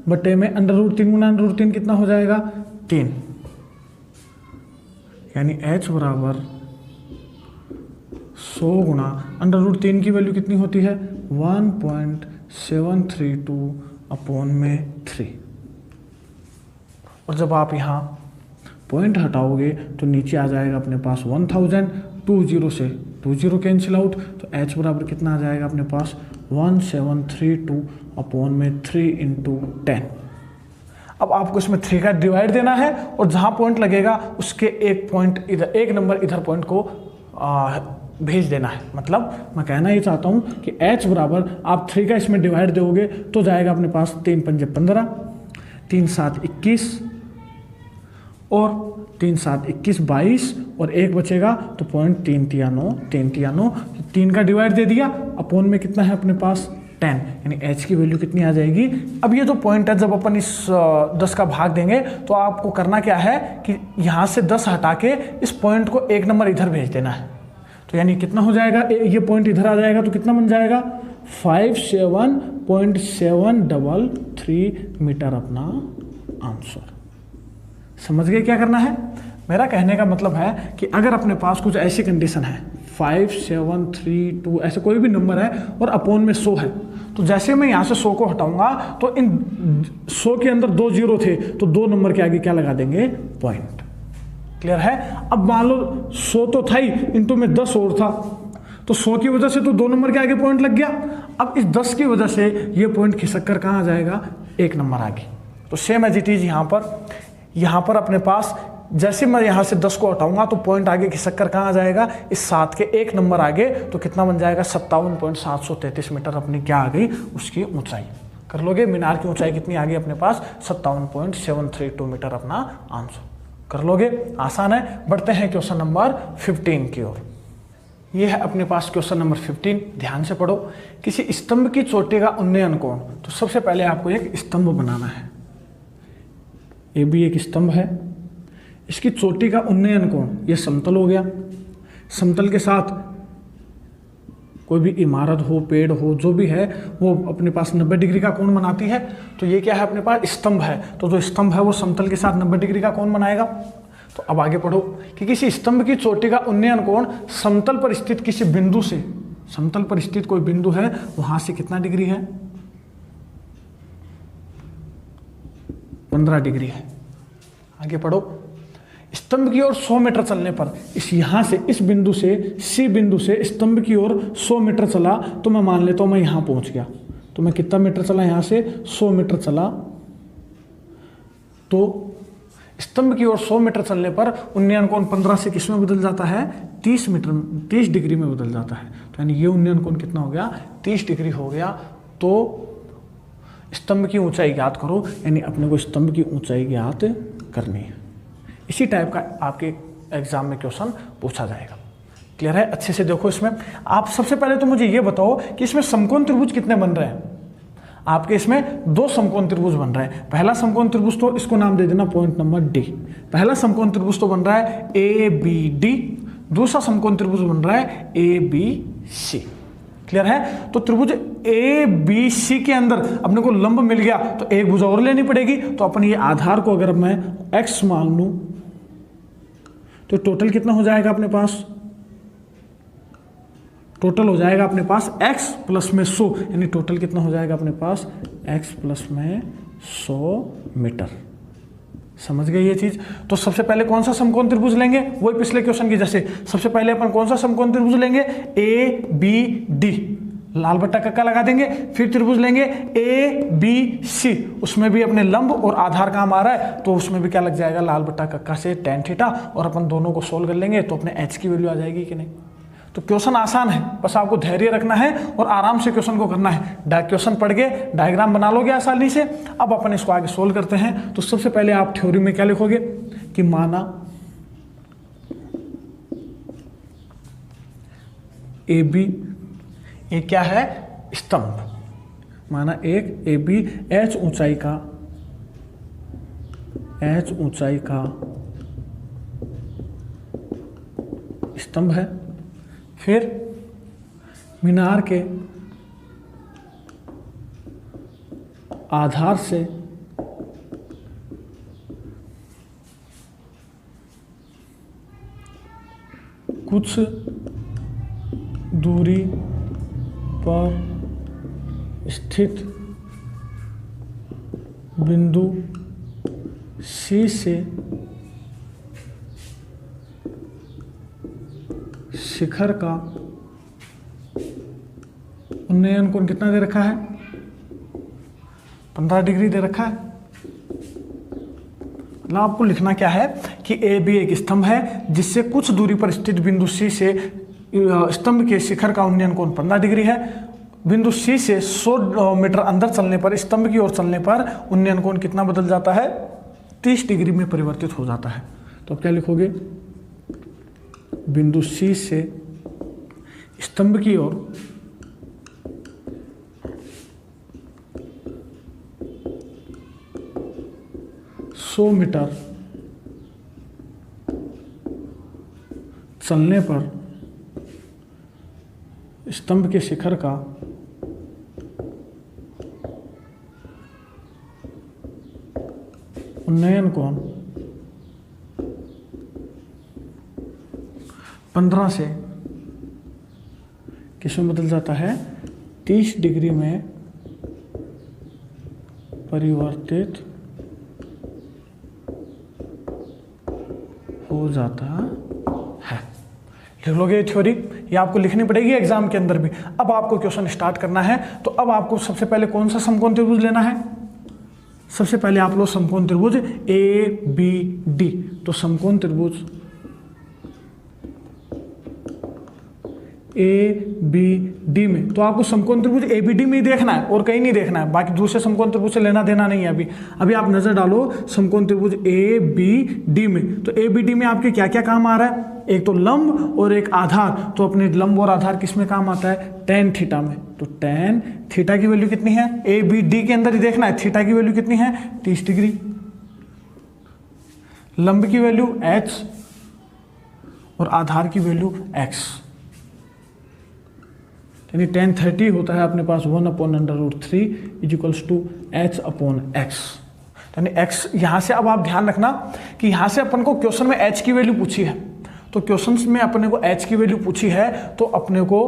बटे में √3 गुना √3 कितना हो जाएगा 3, यानी h बराबर 100 गुना √3 की वैल्यू कितनी होती है 1.732/3। और जब आप यहाँ पॉइंट हटाओगे तो नीचे आ जाएगा अपने पास 1000, 20 से 20 कैंसिल आउट। तो h बराबर कितना आ जाएगा अपने पास 1732/3 × 10। अब आपको इसमें 3 का डिवाइड देना है और जहाँ पॉइंट लगेगा उसके एक पॉइंट इधर, एक नंबर इधर पॉइंट को भेज देना है। मतलब मैं कहना ये चाहता हूँ कि h बराबर आप 3 का इसमें डिवाइड दोगे तो जाएगा अपने पास 3 पंजे 15, 3 7 21 और 3 7 21 22 और एक बचेगा तो पॉइंट 3 तिया 9, 3 तिया 9। 3 का डिवाइड दे दिया, अपॉन में कितना है अपने पास 10, यानी h की वैल्यू कितनी आ जाएगी। अब ये जो पॉइंट है जब अपन इस 10 का भाग देंगे तो आपको करना क्या है कि यहाँ से 10 हटा के इस पॉइंट को एक नंबर इधर भेज देना है। तो यानी कितना हो जाएगा, ये पॉइंट इधर आ जाएगा तो कितना बन जाएगा 57.733 मीटर अपना आंसर। समझ गए क्या करना है। मेरा कहने का मतलब है कि अगर अपने पास कुछ ऐसी कंडीशन है 5732 ऐसे कोई भी नंबर है और अपॉन में 100 है, तो जैसे मैं यहाँ से 100 को हटाऊंगा तो इन 100 के अंदर 2 जीरो थे तो 2 नंबर के आगे क्या लगा देंगे पॉइंट। क्लियर है। अब मान लो 100 तो था ही, इनटू में 10 और था, तो 100 की वजह से तो 2 नंबर के आगे पॉइंट लग गया। अब इस 10 की वजह से ये पॉइंट खिसक कर कहाँ आ जाएगा 1 नंबर आगे। तो सेम एज इट इज यहाँ पर अपने पास जैसे मैं यहाँ से 10 को हटाऊंगा तो पॉइंट आगे खिसक कर कहाँ आ जाएगा इस 7 के 1 नंबर आगे। तो कितना बन जाएगा 57.733 मीटर अपनी क्या आ गई उसकी ऊंचाई। कर लोगे। मीनार की ऊंचाई कितनी आ गई अपने पास 57.732 मीटर अपना आंसर। कर लोगे। आसान है। बढ़ते हैं क्वेश्चन नंबर 15 की ओर। ये है अपने पास क्वेश्चन नंबर 15। ध्यान से पढ़ो। किसी स्तंभ की चोटी का उन्नयन कोण। तो सबसे पहले आपको एक स्तंभ बनाना है। ये भी एक स्तंभ है। इसकी चोटी का उन्नयन कोण, ये समतल हो गया। समतल के साथ कोई भी इमारत हो, पेड़ हो, जो भी है वो अपने पास 90 डिग्री का कोण बनाती है। तो ये क्या है अपने पास स्तंभ है। तो जो स्तंभ है वो समतल के साथ 90 डिग्री का कोण बनाएगा। तो अब आगे पढ़ो कि किसी स्तंभ की चोटी का उन्नयन कोण समतल पर स्थित किसी बिंदु से, समतल पर स्थित कोई बिंदु है वहां से कितना डिग्री है 15 डिग्री है। आगे पढ़ो। स्तंभ की ओर 100 मीटर चलने पर इस यहाँ से इस बिंदु से सी बिंदु से स्तंभ की ओर 100 मीटर चला तो मैं मान लेता हूँ मैं यहाँ पहुँच गया। तो मैं कितना मीटर चला यहाँ से 100 मीटर चला। तो स्तंभ की ओर 100 मीटर चलने पर उन्नयन कोण 15 से किस में बदल जाता है 30 डिग्री में बदल जाता है। तो यानी ये उन्नयन कोण कितना हो गया 30 डिग्री हो गया। तो स्तंभ की ऊंचाई ज्ञात करो। यानी अपने को स्तंभ की ऊंचाई ज्ञात करनी है। इसी टाइप का आपके एग्जाम में क्वेश्चन पूछा जाएगा। क्लियर है। अच्छे से देखो। इसमें आप सबसे पहले तो मुझे ये बताओ कि इसमें समकोण त्रिभुज कितने बन रहे हैं। आपके इसमें 2 समकोण त्रिभुज बन रहे हैं। पहला समकोण त्रिभुज तो इसको नाम दे देना पॉइंट नंबर डी। पहला समकोण त्रिभुज तो बन रहा है ए बी डी। दूसरा समकोण त्रिभुज बन रहा है ए बी सी। क्लियर है? तो त्रिभुज ए बी सी के अंदर अपने को लंब मिल गया तो एक भुजा और लेनी पड़ेगी। तो अपन ये आधार को अगर मैं x मान लूं तो टोटल कितना हो जाएगा अपने पास? टोटल हो जाएगा अपने पास x प्लस में 100, यानी टोटल कितना हो जाएगा अपने पास? x प्लस में 100 मीटर। समझ गए ये चीज? तो सबसे पहले कौन सा समकोण त्रिभुज लेंगे? वही पिछले क्वेश्चन की जैसे सबसे पहले अपन कौन सा समकोण त्रिभुज लेंगे? ए बी डी, लाल बट्टा कक्का लगा देंगे। फिर त्रिभुज लेंगे ए बी सी, उसमें भी अपने लंब और आधार काम आ रहा है तो उसमें भी क्या लग जाएगा? लाल बट्टा कक्का से tan थीटा, और अपन दोनों को सोल्व कर लेंगे तो अपने h की वैल्यू आ जाएगी कि नहीं? तो क्वेश्चन आसान है, बस आपको धैर्य रखना है और आराम से क्वेश्चन को करना है। क्वेश्चन पढ़ के डायग्राम बना लोगे आसानी से। अब अपन इसको आगे सोल्व करते हैं। तो सबसे पहले आप थ्योरी में क्या लिखोगे कि माना ए बी, ये क्या है? स्तंभ। माना एक ए बी h ऊंचाई का स्तंभ है। फिर मीनार के आधार से कुछ दूरी पर स्थित बिंदु C से शिखर का उन्नयन कोण कितना दे रखा है? 15 डिग्री दे रखा है। मतलब आपको लिखना क्या है कि ए बी एक स्तंभ है जिससे कुछ दूरी पर स्थित बिंदु सी से स्तंभ के शिखर का उन्नयन कोण 15 डिग्री है। बिंदु सी से 100 मीटर अंदर चलने पर, स्तंभ की ओर चलने पर उन्नयन कोण कितना बदल जाता है? 30 डिग्री में परिवर्तित हो जाता है। तो अब क्या लिखोगे? बिंदु सी से स्तंभ की ओर 100 मीटर चलने पर स्तंभ के शिखर का उन्नयन कोण 15 से किसमें बदल जाता है? 30 डिग्री में परिवर्तित हो जाता है। लिख लोगे ये थ्योरी, ये आपको लिखनी पड़ेगी एग्जाम के अंदर भी। अब आपको क्वेश्चन स्टार्ट करना है। तो अब आपको सबसे पहले कौन सा समकोण त्रिभुज लेना है? सबसे पहले आप लो समकोण त्रिभुज ए बी डी। तो समकोण त्रिभुज ए बी डी में, तो आपको समकोण त्रिभुज ए बी डी में ही देखना है और कहीं नहीं देखना है, बाकी दूसरे समकोण त्रिभुज से लेना देना नहीं है। अभी आप नजर डालो समकोण त्रिभुज ए बी डी में। तो ए बी डी में आपके क्या क्या काम आ रहा है? एक तो लंब और एक आधार। तो अपने लंब और आधार किस में काम आता है? tan थीटा में। तो tan थीटा की वैल्यू कितनी है? ए बी डी के अंदर ही देखना है। थीटा की वैल्यू कितनी है? 30 डिग्री। लंब की वैल्यू h और आधार की वैल्यू x, यानी tan 30 होता है अपने पास 1/√3 equals to h upon x। यानी x यहाँ से, अब आप ध्यान रखना कि यहाँ से अपन को क्वेश्चन में h की वैल्यू पूछी है। तो क्वेश्चन में अपने को h की वैल्यू पूछी है तो अपने को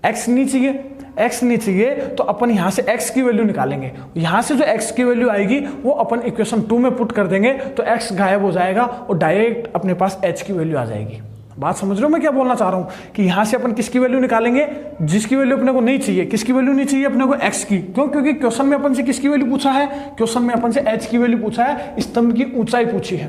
x नहीं चाहिए, x नहीं चाहिए तो अपन यहाँ से x की वैल्यू निकालेंगे। यहाँ से जो x की वैल्यू आएगी वो अपन इक्वेशन 2 में पुट कर देंगे तो x गायब हो जाएगा और डायरेक्ट अपने पास h की वैल्यू आ जाएगी। बात समझ रहे हो मैं क्या बोलना चाह रहा हूँ कि यहाँ से अपन किसकी वैल्यू निकालेंगे? जिसकी वैल्यू अपने को नहीं चाहिए। किसकी वैल्यू नहीं चाहिए अपने को? x की। क्यों? क्योंकि क्वेश्चन में अपन से किसकी वैल्यू पूछा है? क्वेश्चन में अपन से h की वैल्यू पूछा है, स्तंभ की ऊंचाई पूछी है।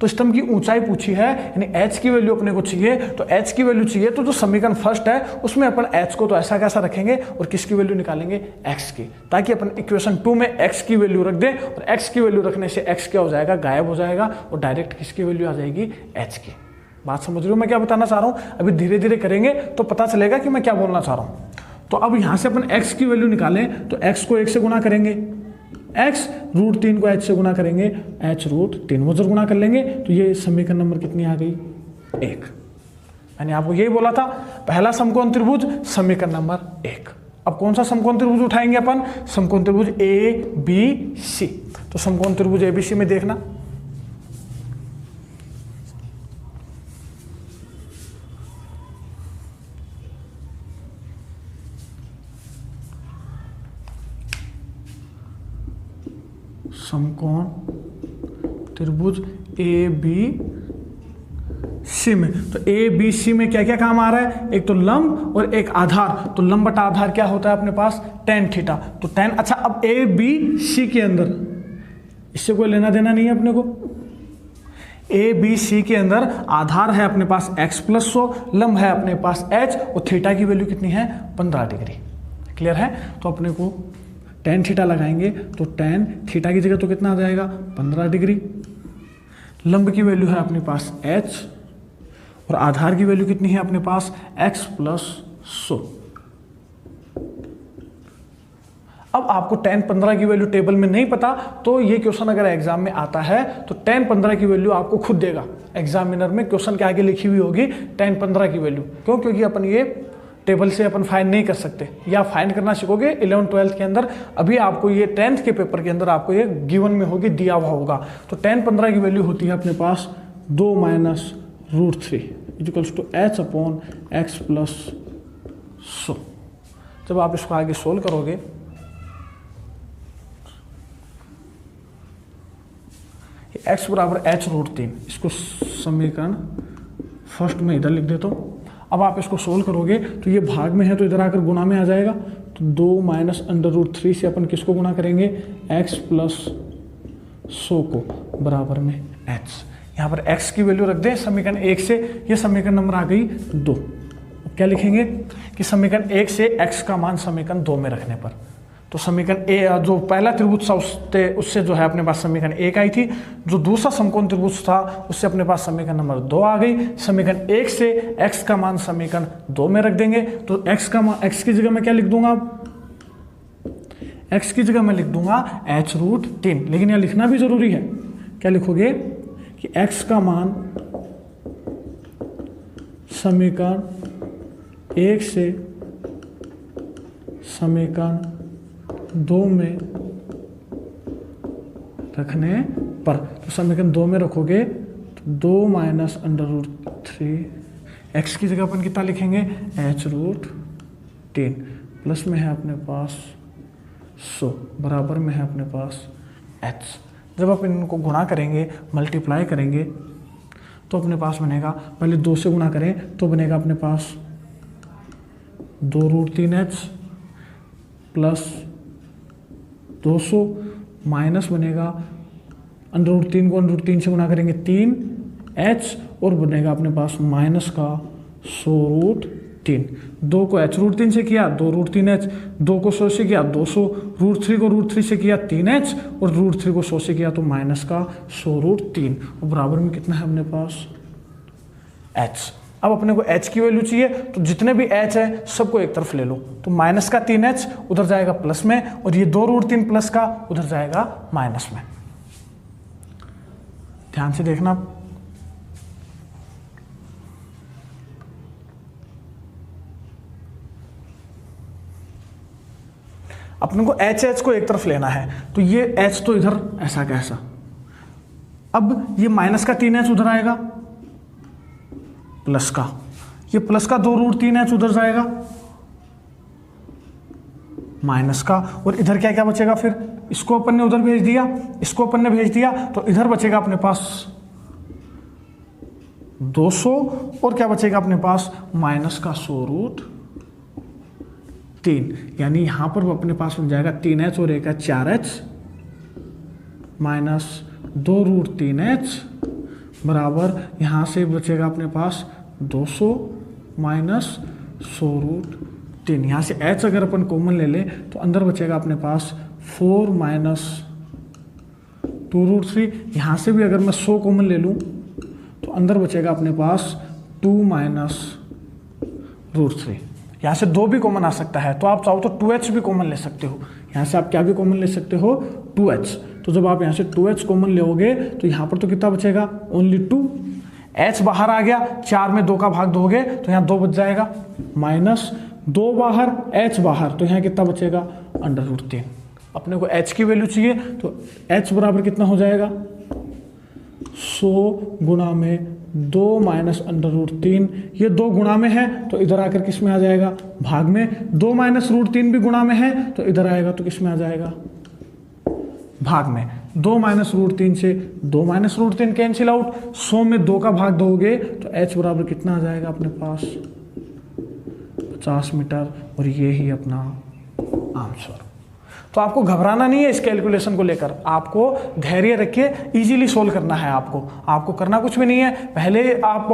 तो स्तंभ की ऊंचाई पूछी है यानी h की वैल्यू अपने को चाहिए। तो h की वैल्यू चाहिए तो जो समीकरण फर्स्ट है उसमें अपन h को तो ऐसा कैसा रखेंगे और किसकी वैल्यू निकालेंगे? x की, ताकि अपन इक्वेशन 2 में x की वैल्यू रख दें और x की वैल्यू रखने से x क्या हो जाएगा? गायब हो जाएगा और डायरेक्ट किसकी वैल्यू आ जाएगी? h की। बात समझ रहे हो मैं क्या बताना चाह रहा हूँ? अभी धीरे धीरे करेंगे तो पता चलेगा कि मैं क्या बोलना चाह रहा हूँ। तो अब यहाँ से अपन x की वैल्यू निकालें तो x को 1 से गुना करेंगे, x √3 को h से गुना करेंगे, h √3 वो जब गुना कर लेंगे तो ये समीकरण नंबर कितनी आ गई? 1। मैंने आपको यही बोला था, पहला समकोण त्रिभुज समीकरण नंबर 1। अब कौन सा समकोण त्रिभुज उठाएंगे अपन? समकोण त्रिभुज ABC। तो समकोण त्रिभुज ABC में देखना, समकोण त्रिभुज ABC में, तो ABC में क्या क्या काम आ रहा है? एक तो लंब और एक आधार। तो लंब बटा आधार क्या होता है अपने पास? tan theta. तो tan, अच्छा अब ABC के अंदर इससे कोई लेना देना नहीं है अपने को। ABC के अंदर आधार है अपने पास x + 100, लंब है अपने पास h, और थीटा की वैल्यू कितनी है? 15 डिग्री। क्लियर है? तो अपने को tan थीटा लगाएंगे, तो tan थीटा की जगह तो कितना आ जाएगा? 15 डिग्री। लंब की वैल्यू है अपने पास h, और आधार की वैल्यू कितनी है अपने पास? x + 100। अब आपको tan 15 की वैल्यू टेबल में नहीं पता, तो ये क्वेश्चन अगर एग्जाम में आता है तो tan 15 की वैल्यू आपको खुद देगा। एग्जामिनर में क्वेश्चन के आगे लिखी हुई होगी tan 15 की वैल्यू। क्यों? क्योंकि अपन ये टेबल से अपन फाइंड नहीं कर सकते, या फाइंड करना सीखोगे 11th-12th के अंदर। अभी आपको ये 10th के पेपर के अंदर आपको ये गिवन में होगी, दिया हुआ होगा। तो tan 15 की वैल्यू होती है अपने पास 2 - √3 = h/x + 100। जब आप इसको आगे सोल्व करोगे, x = h√3, इसको समीकरण फर्स्ट में इधर लिख देता हूँ। अब आप इसको सोल्व करोगे तो ये भाग में है तो इधर आकर गुणा में आ जाएगा। तो 2 - √3 से अपन किसको गुणा करेंगे? x + 100 को बराबर में h। यहाँ पर x की वैल्यू रख दें समीकरण 1 से, ये समीकरण नंबर आ गई 2। क्या लिखेंगे कि समीकरण 1 से x का मान समीकरण 2 में रखने पर, तो समीकरण ए जो पहला त्रिभुज था उससे जो है अपने पास समीकरण 1 आई थी। जो दूसरा समकोण त्रिभुज था उससे अपने पास समीकरण नंबर 2 आ गई। समीकरण 1 से x का मान समीकरण 2 में रख देंगे। तो x का मान, x की जगह मैं क्या लिख दूंगा? x की जगह मैं लिख दूंगा h√3। लेकिन यह लिखना भी जरूरी है। क्या लिखोगे कि x का मान समीकरण 1 से समीकरण 2 में रखने पर, तो समीकरण 2 में रखोगे तो 2 - √3, x की जगह अपन कितना लिखेंगे? h√3, प्लस में है अपने पास 100, बराबर में है अपने पास h। जब आप इनको गुणा करेंगे, मल्टीप्लाई करेंगे, तो अपने पास बनेगा, पहले 2 से गुणा करें तो बनेगा अपने पास 2√3h प्लस 200 माइनस बनेगा √3 को √3 से गुणा करेंगे 3h, और बनेगा अपने पास माइनस का 100√3। 2 को h√3 से किया 2√3h, 2 को 100 से किया 200, √3 को √3 से किया 3h, और √3 को 100 से किया तो माइनस का 100√3, और बराबर में कितना है अपने पास h। अब अपने को h की वैल्यू चाहिए, तो जितने भी h है सबको एक तरफ ले लो। तो माइनस का 3h उधर जाएगा प्लस में, और ये 2√3 प्लस का उधर जाएगा माइनस में। ध्यान से देखना। अपने को h को एक तरफ लेना है, तो ये h तो इधर ऐसा कैसा। अब ये माइनस का 3h उधर आएगा, प्लस का, ये प्लस का 2√3h उधर जाएगा माइनस का, और इधर क्या क्या बचेगा? फिर इसको अपन ने उधर भेज दिया, इसको अपन ने भेज दिया, तो इधर बचेगा अपने पास 200, और क्या बचेगा अपने पास? माइनस का 100√3। यानी यहां पर अपने पास बन जाएगा 3h और एक है 4h माइनस 2√3h बराबर, यहाँ से बचेगा अपने पास 200 माइनस 100√3। यहाँ से h अगर अपन कॉमन ले लें तो अंदर बचेगा अपने पास 4 माइनस 2√3। यहाँ से भी अगर मैं 100 कॉमन ले लूँ तो अंदर बचेगा अपने पास 2 माइनस √3। यहाँ से 2 भी कॉमन आ सकता है, तो आप चाहो तो 2h भी कॉमन ले सकते हो। यहाँ से आप क्या भी कॉमन ले सकते हो? 2h। तो जब आप यहाँ से 2h कॉमन लोगे तो यहाँ पर तो कितना बचेगा? ओनली 2। h बाहर आ गया, 4 में 2 का भाग दोगे तो यहाँ 2 बच जाएगा, -2 बाहर, h बाहर, तो यहाँ कितना बचेगा √3। अपने को h की वैल्यू चाहिए तो h बराबर कितना हो जाएगा 100 गुणा में 2 माइनस √3, ये 2 गुणा में है तो इधर आकर किस में आ जाएगा भाग में, 2 माइनस √3 भी गुणा में है तो इधर आएगा तो किस में आ जाएगा भाग में। 2 माइनस √3 से 2 माइनस √3 कैंसिल आउट, 100 में 2 का भाग दोगे तो h बराबर कितना आ जाएगा अपने पास 50 मीटर, और ये ही अपना आंसर। तो आपको घबराना नहीं है इस कैलकुलेशन को लेकर, आपको धैर्य रख के इजीली सोल्व करना है। आपको करना कुछ भी नहीं है। पहले आप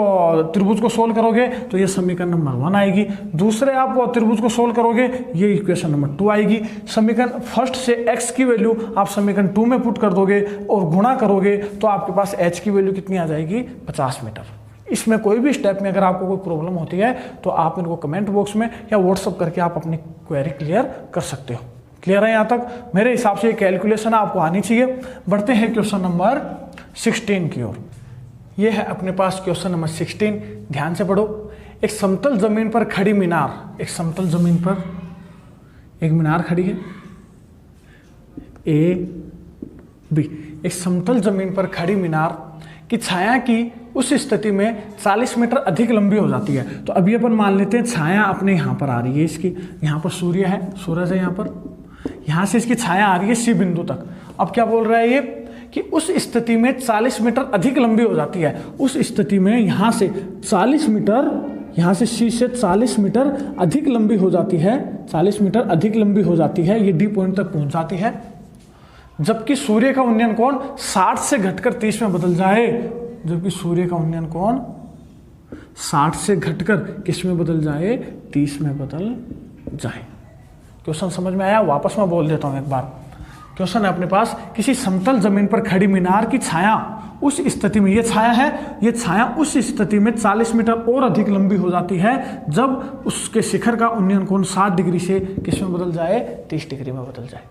त्रिभुज को सोल्व करोगे तो ये समीकरण नंबर 1 आएगी, दूसरे आप त्रिभुज को सोल्व करोगे ये इक्वेशन नंबर 2 आएगी। समीकरण फर्स्ट से x की वैल्यू आप समीकरण 2 में पुट कर दोगे और गुणा करोगे तो आपके पास h की वैल्यू कितनी आ जाएगी 50 मीटर। इसमें कोई भी स्टेप में अगर आपको कोई प्रॉब्लम होती है तो आप इनको कमेंट बॉक्स में या व्हाट्सअप करके आप अपनी क्वेरी क्लियर कर सकते हो। क्लियर है यहाँ तक? मेरे हिसाब से ये कैलकुलेशन आपको आनी चाहिए। बढ़ते हैं क्वेश्चन नंबर 16 की ओर। ये है अपने पास क्वेश्चन नंबर 16, ध्यान से पढ़ो। एक समतल जमीन पर खड़ी मीनार, एक समतल जमीन पर एक मीनार खड़ी है A B। एक समतल जमीन पर खड़ी मीनार की छाया की उस स्थिति में 40 मीटर अधिक लंबी हो जाती है। तो अभी अपन मान लेते हैं छाया अपने यहाँ पर आ रही है, इसकी यहाँ पर सूर्य है, सूरज है यहाँ पर, यहाँ से इसकी छाया आ रही है C बिंदु तक। अब क्या बोल रहा है ये कि उस स्थिति में 40 मीटर अधिक लंबी हो जाती है। उस स्थिति में यहाँ से 40 मीटर, यहाँ से C से 40 मीटर अधिक लंबी हो जाती है, 40 मीटर अधिक लंबी हो जाती है, ये D पॉइंट तक पहुँच जाती है। जबकि सूर्य का उन्नयन कोण 60 से घटकर 30 में बदल जाए, जबकि सूर्य का उन्नयन कोण 60 से घटकर किस में बदल जाए 30 में बदल जाए। क्वेश्चन समझ में आया? वापस मैं बोल देता हूं एक बार। क्वेश्चन है अपने पास, किसी समतल जमीन पर खड़ी मीनार की छाया उस स्थिति में, ये छाया है, ये छाया उस स्थिति में 40 मीटर और अधिक लंबी हो जाती है जब उसके शिखर का उन्नयन कोण 60 डिग्री से किस में बदल जाए 30 डिग्री में बदल जाए।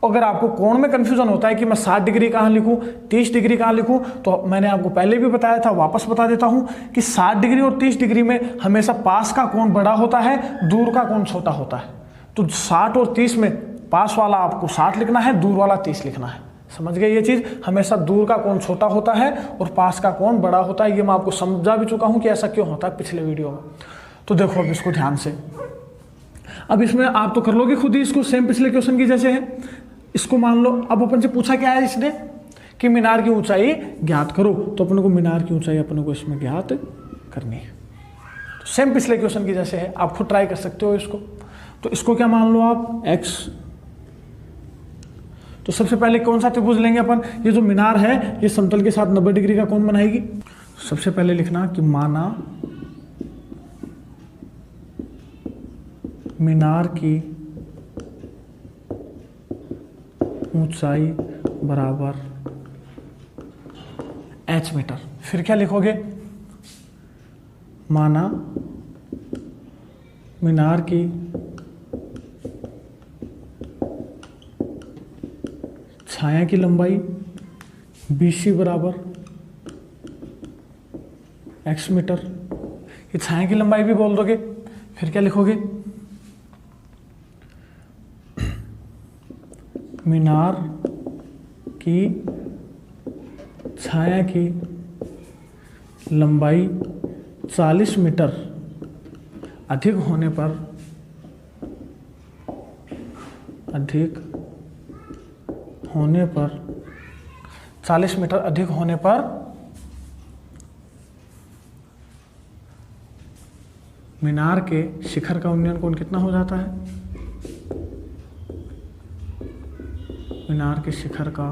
अगर आपको कोण में कंफ्यूजन होता है कि मैं 60 डिग्री कहाँ लिखूं 30 डिग्री कहाँ लिखूं, तो मैंने आपको पहले भी बताया था, वापस बता देता हूं कि 60 डिग्री और 30 डिग्री में हमेशा पास का कोण बड़ा होता है, दूर का कोण छोटा होता है। तो 60 और 30 में पास वाला आपको 60 लिखना है, दूर वाला 30 लिखना है। समझ गए ये चीज़? हमेशा दूर का कोण छोटा होता है और पास का कोण बड़ा होता है। ये मैं आपको समझा भी चुका हूँ कि ऐसा क्यों होता है पिछले वीडियो में। तो देखो अब इसको ध्यान से, अब इसमें आप तो कर लोगे खुद ही इसको, सेम पिछले क्वेश्चन की जैसे है। इसको मान लो, अब अपन से पूछा क्या है इसने कि मीनार की ऊंचाई ज्ञात करो, तो अपने को मीनार की ऊंचाई अपने को इसमें ज्ञात करनी है। तो सेम पिछले क्वेश्चन की जैसे है, आप खुद ट्राई कर सकते हो इसको। तो इसको क्या मान लो आप x। तो सबसे पहले कौन सा त्रिभुज लेंगे अपन? ये जो मीनार है ये समतल के साथ 90 डिग्री का कोण बनाएगी। सबसे पहले लिखना कि माना मीनार की ऊंचाई बराबर h मीटर। फिर क्या लिखोगे? माना मीनार की छाया की लंबाई BC बराबर x मीटर। ये छाया की लंबाई भी बोल दोगे। फिर क्या लिखोगे? मीनार की छाया की लंबाई 40 मीटर अधिक होने पर 40 मीटर अधिक होने पर मीनार के शिखर का उन्नयन कोण कितना हो जाता है? मीनार के शिखर का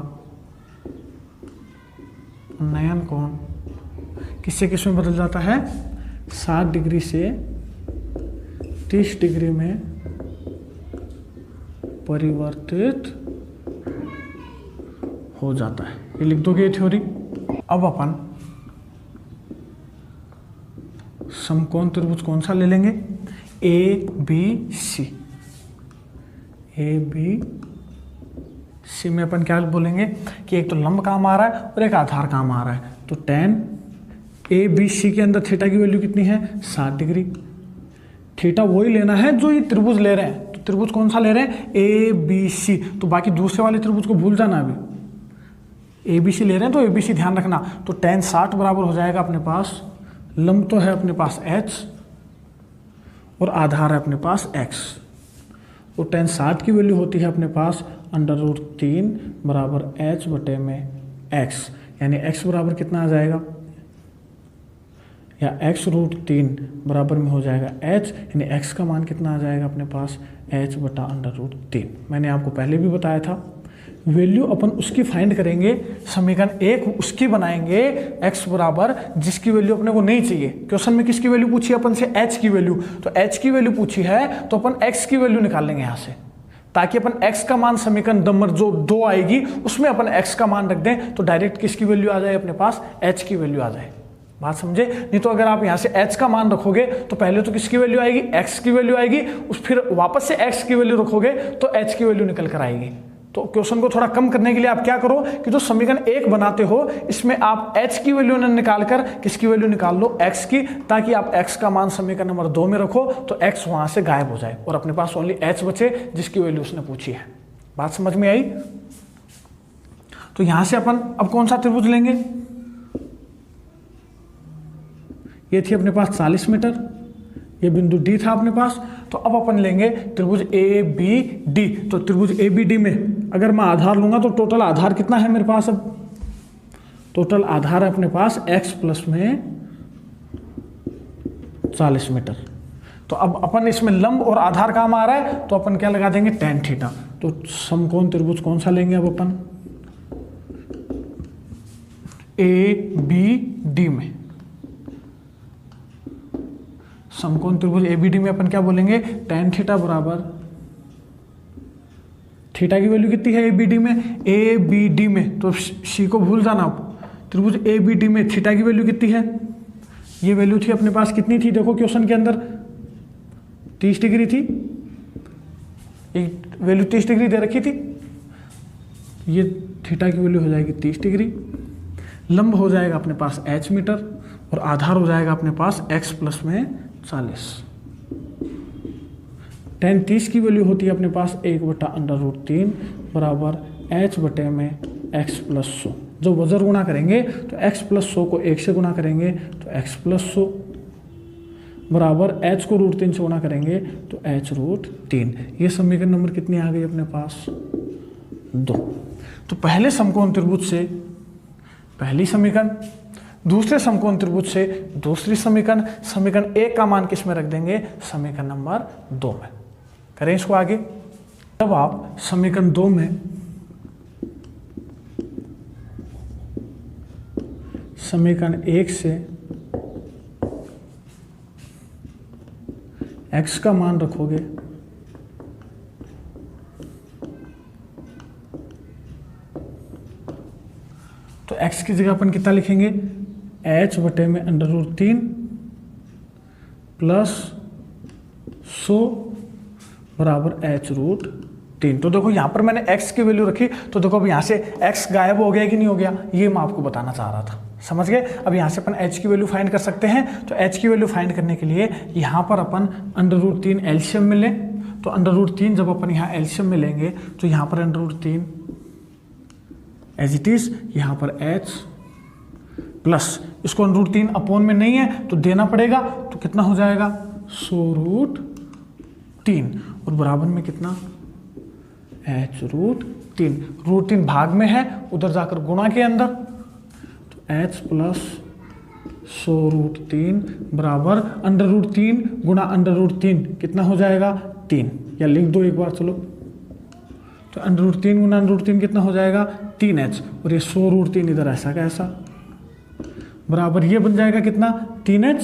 उन्नयन कोण किससे किस में बदल जाता है? 60 डिग्री से 30 डिग्री में परिवर्तित हो जाता है। ये लिख दोगे थ्योरी। अब अपन समकोण त्रिभुज कौन सा ले लेंगे? ABC। ABC में अपन क्या बोलेंगे कि एक तो लंब काम आ रहा है और एक आधार काम आ रहा है। तो tan ए बी सी के अंदर थीटा की वैल्यू कितनी है 60 डिग्री। थीटा वही लेना है जो ये त्रिभुज ले रहे हैं, तो त्रिभुज कौन सा ले रहे हैं ए बी सी, तो बाकी दूसरे वाले त्रिभुज को भूल जाना। अभी ए बी सी ले रहे हैं तो ए बी सी ध्यान रखना। तो tan 60 बराबर हो जाएगा अपने पास, लंब तो है अपने पास h और आधार है अपने पास x, तो tan 60 की वैल्यू होती है अपने पास √3 बराबर h बटे में x, यानी x बराबर कितना आ जाएगा, या x√3 बराबर में हो जाएगा h, यानी x का मान कितना आ जाएगा अपने पास h बटा √3। मैंने आपको पहले भी बताया था वैल्यू अपन उसकी फाइंड करेंगे, समीकरण एक उसकी बनाएंगे x बराबर जिसकी वैल्यू अपने को नहीं चाहिए। क्वेश्चन में किसकी वैल्यू पूछी है अपन से, h की वैल्यू, तो h की वैल्यू पूछी है तो अपन x की वैल्यू निकाल लेंगे यहाँ से, ताकि अपन x का मान समीकरण नंबर जो 2 आएगी उसमें अपन x का मान रख दें, तो डायरेक्ट किसकी वैल्यू आ जाए अपने पास, h की वैल्यू आ जाए। बात समझे? नहीं तो अगर आप यहाँ से h का मान रखोगे तो पहले तो किसकी वैल्यू आएगी, x की वैल्यू आएगी, उस फिर वापस से x की वैल्यू रखोगे तो h की वैल्यू निकल कर आएगी। तो क्वेश्चन को थोड़ा कम करने के लिए आप क्या करो कि जो समीकरण एक बनाते हो इसमें आप h की वैल्यू न निकाल कर किसकी वैल्यू निकाल लो, x की, ताकि आप x का मान समीकरण नंबर 2 में रखो तो x वहां से गायब हो जाए और अपने पास ओनली h बचे जिसकी वैल्यू उसने पूछी है। बात समझ में आई? तो यहां से अपन अब कौन सा त्रिभुज लेंगे, ये थी अपने पास 40 मीटर, ये बिंदु D था अपने पास, तो अब अपन लेंगे त्रिभुज ए बी डी। तो त्रिभुज ए बी डी में अगर मैं आधार लूंगा तो टोटल आधार कितना है मेरे पास, अब टोटल आधार है अपने पास x प्लस में 40 मीटर। तो अब अपन इसमें लंब और आधार काम आ रहा है तो अपन क्या लगा देंगे tan थीटा। तो समकोण त्रिभुज कौन सा लेंगे अब अपन, ए बी डी में, समकोण त्रिभुज एबीडी में अपन क्या बोलेंगे, tan थीटा बराबर, थीटा की वैल्यू कितनी है एबीडी में, एबीडी में, तो सी को भूल जाना आप, त्रिभुज एबीडी में थीटा की वैल्यू कितनी है, ये वैल्यू थी अपने पास कितनी थी, देखो क्वेश्चन के अंदर 30 डिग्री थी, एक वैल्यू 30 डिग्री दे रखी थी, ये थीटा की वैल्यू हो जाएगी 30 डिग्री, लंब हो जाएगा अपने पास h मीटर और आधार हो जाएगा अपने पास x प्लस में 40। tan 30 की वैल्यू होती है अपने पास 1/√3 बराबर h बटे में x प्लस 100। जो वजर गुणा करेंगे तो x प्लस 100 को 1 से गुणा करेंगे तो x प्लस 100 बराबर h को √3 से गुणा करेंगे तो h√3। ये समीकरण नंबर कितनी आ गई अपने पास 2। तो पहले समकोण त्रिभुज से पहली समीकरण, दूसरे समकोण त्रिभुज से दूसरी समीकरण, समीकरण एक का मान किस में रख देंगे, समीकरण नंबर 2 में। करें इसको आगे। जब आप समीकरण 2 में समीकरण 1 से x का मान रखोगे तो x की जगह अपन कितना लिखेंगे, h बटे में √3 प्लस 100 बराबर h√3। तो देखो यहाँ पर मैंने x की वैल्यू रखी तो देखो अब यहाँ से x गायब हो गया कि नहीं हो गया, ये मैं आपको बताना चाह रहा था। समझ गए? अब यहाँ से अपन h की वैल्यू फाइंड कर सकते हैं। तो h की वैल्यू फाइंड करने के लिए यहाँ पर अपन √3 एलसीएम में लें। तो √3 जब अपन यहाँ एलसीएम में लेंगे तो यहाँ पर √3 एज इट इज, यहाँ पर h प्लस इसको √3 अपॉन में नहीं है तो देना पड़ेगा, तो कितना हो जाएगा 100√3 और बराबर में कितना h√3। √3 भाग में है, उधर जाकर गुणा के अंदर, तो h प्लस 100√3 बराबर √3 गुणा √3 कितना हो जाएगा 3, या लिख दो एक बार चलो। तो √3 गुणा √3 कितना हो जाएगा 3h, और ये 100√3 इधर ऐसा का ऐसा बराबर ये बन जाएगा कितना 3h,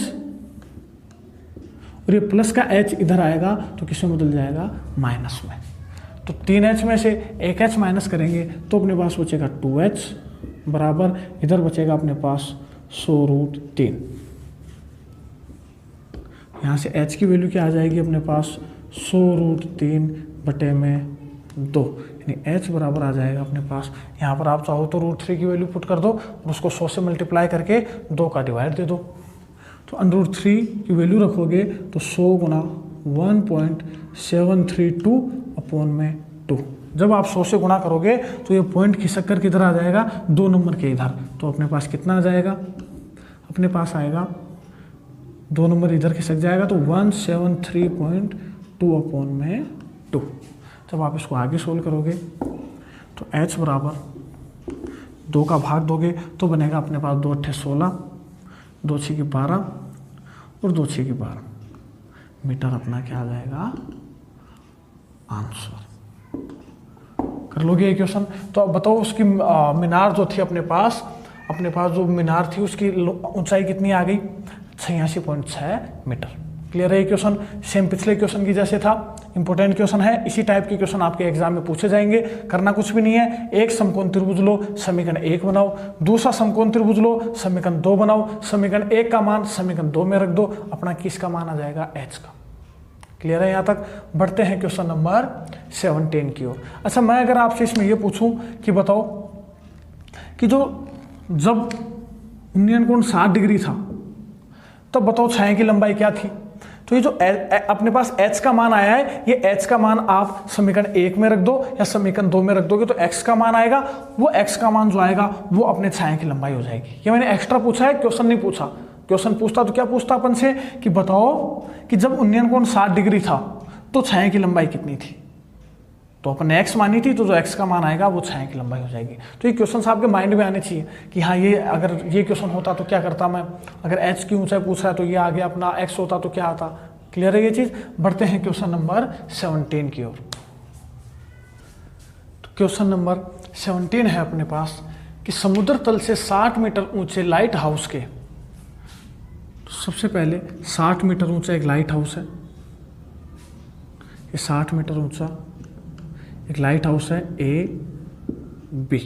और ये प्लस का h इधर आएगा तो किसमें बदल जाएगा माइनस में। तो 3h में से 1h माइनस करेंगे तो अपने पास बचेगा 2h बराबर इधर बचेगा अपने पास 100√3। यहाँ से h की वैल्यू क्या आ जाएगी अपने पास 100√3 बटे में 2, यानी h बराबर आ जाएगा अपने पास, यहाँ पर आप चाहो तो √3 की वैल्यू पुट कर दो और उसको 100 से मल्टीप्लाई करके 2 का डिवाइड दे दो। तो √3 की वैल्यू रखोगे तो 100 गुना 1.732/2। जब आप 100 से गुणा करोगे तो ये पॉइंट खिसक कर किधर आ जाएगा, 2 नंबर के इधर। तो अपने पास कितना आ जाएगा, अपने पास आएगा 2 नंबर इधर खिसक जाएगा तो 173.2/2। जब आप इसको आगे सोल्व करोगे तो h बराबर 2 का भाग दोगे तो बनेगा अपने पास 2 × 8 = 16, 2 × 6 = 12 और 2 × 6 = 12 मीटर अपना क्या आ जाएगा, आंसर। कर लोगे ये क्वेश्चन। तो अब बताओ उसकी मीनार जो थी अपने पास जो मीनार थी उसकी ऊंचाई कितनी आ गई, 86.6 मीटर। क्लियर है ये क्वेश्चन। सेम पिछले क्वेश्चन की जैसे था, इंपॉर्टेंट क्वेश्चन है। इसी टाइप के क्वेश्चन आपके एग्जाम में पूछे जाएंगे। करना कुछ भी नहीं है, एक समकोण त्रिभुज लो, समीकरण 1 बनाओ, दूसरा समकोण त्रिभुज लो, समीकरण 2 बनाओ, समीकरण 1 का मान समीकरण 2 में रख दो, अपना किसका मान आ जाएगा, h का। क्लियर है यहाँ तक। बढ़ते हैं क्वेश्चन नंबर 17 की ओर। अच्छा, मैं अगर आपसे इसमें ये पूछूं कि बताओ कि जब उन्नयन कोण 60 डिग्री था तब बताओ छाया की लंबाई क्या थी। तो ये जो अपने पास h का मान आया है, ये h का मान आप समीकरण 1 में रख दो या समीकरण 2 में रख दोगे तो x का मान आएगा। वो x का मान जो आएगा वो अपने छाया की लंबाई हो जाएगी। ये मैंने एक्स्ट्रा पूछा है, क्वेश्चन नहीं पूछा। क्वेश्चन पूछता तो क्या पूछता अपन से कि बताओ कि जब उन्नयन कोण 60 डिग्री था तो छाया की लंबाई कितनी थी। तो अपन ने x मानी थी, तो जो x का मान आएगा वो छाया की लंबाई हो जाएगी। तो ये क्वेश्चन आपके माइंड में आने चाहिए कि हाँ, ये अगर ये क्वेश्चन होता तो क्या करता मैं, अगर h की ऊंचाई पूछ रहा है तो ये आगे अपना x होता तो क्या आता। क्लियर है ये चीज। बढ़ते हैं क्वेश्चन नंबर 17 की ओर। तो क्वेश्चन नंबर 17 है अपने पास कि समुद्र तल से 60 मीटर ऊंचे लाइट हाउस के, सबसे पहले 60 मीटर ऊंचा एक लाइट हाउस है, ये 60 मीटर ऊंचा एक लाइट हाउस है A B।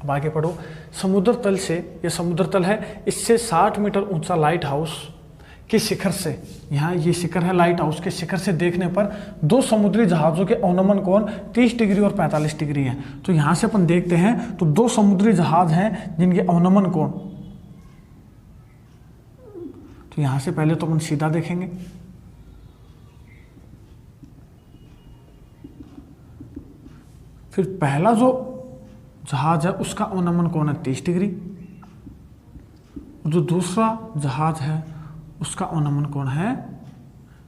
अब आगे पढ़ो। समुद्र तल से, ये समुद्र तल है, इससे 60 मीटर ऊंचा लाइट हाउस के शिखर से, यहाँ ये शिखर है लाइट हाउस के शिखर से देखने पर 2 समुद्री जहाज़ों के अवनमन कोण 30 डिग्री और 45 डिग्री है। तो यहाँ से अपन देखते हैं तो 2 समुद्री जहाज हैं जिनके अवनमन कोण, तो यहाँ से पहले तो अपन सीधा देखेंगे, फिर पहला जो जहाज है उसका अवनमन कोण है 30 डिग्री, जो दूसरा जहाज है उसका अवनमन कोण है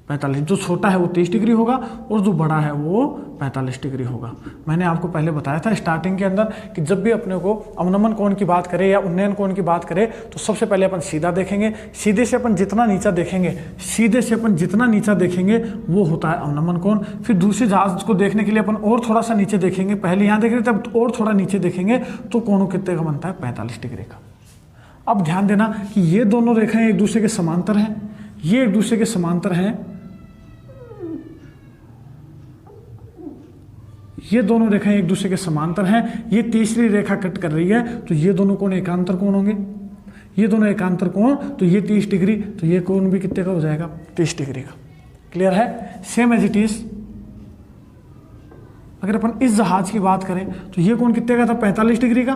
45। जो छोटा है वो 30 डिग्री होगा और जो बड़ा है वो 45 डिग्री होगा। मैंने आपको पहले बताया था स्टार्टिंग के अंदर कि जब भी अपने को अवनमन कोण की बात करें या उन्नयन कोण की बात करें तो सबसे पहले अपन सीधा देखेंगे। सीधे से अपन जितना नीचा देखेंगे वो होता है अवनमन कोण। फिर दूसरे जहाज को देखने के लिए अपन और थोड़ा सा नीचे देखेंगे, पहले यहाँ देख रहे थे अब और थोड़ा नीचे देखेंगे तो कोण कितने का बनता है, 45 डिग्री का। अब ध्यान देना कि ये दोनों रेखाएं एक दूसरे के समांतर हैं, ये एक दूसरे के समांतर हैं, ये दोनों रेखाएं एक दूसरे के समांतर हैं, ये तीसरी रेखा कट कर रही है तो ये दोनों कोण एकांतर कोण होंगे, ये दोनों एकांतर कोण, तो ये 30 डिग्री, तो ये कोण भी कितने का हो जाएगा, 30 डिग्री का। क्लियर है। सेम एज इट इज अगर अपन इस जहाज की बात करें तो ये कोण कितने का था, 45 डिग्री का।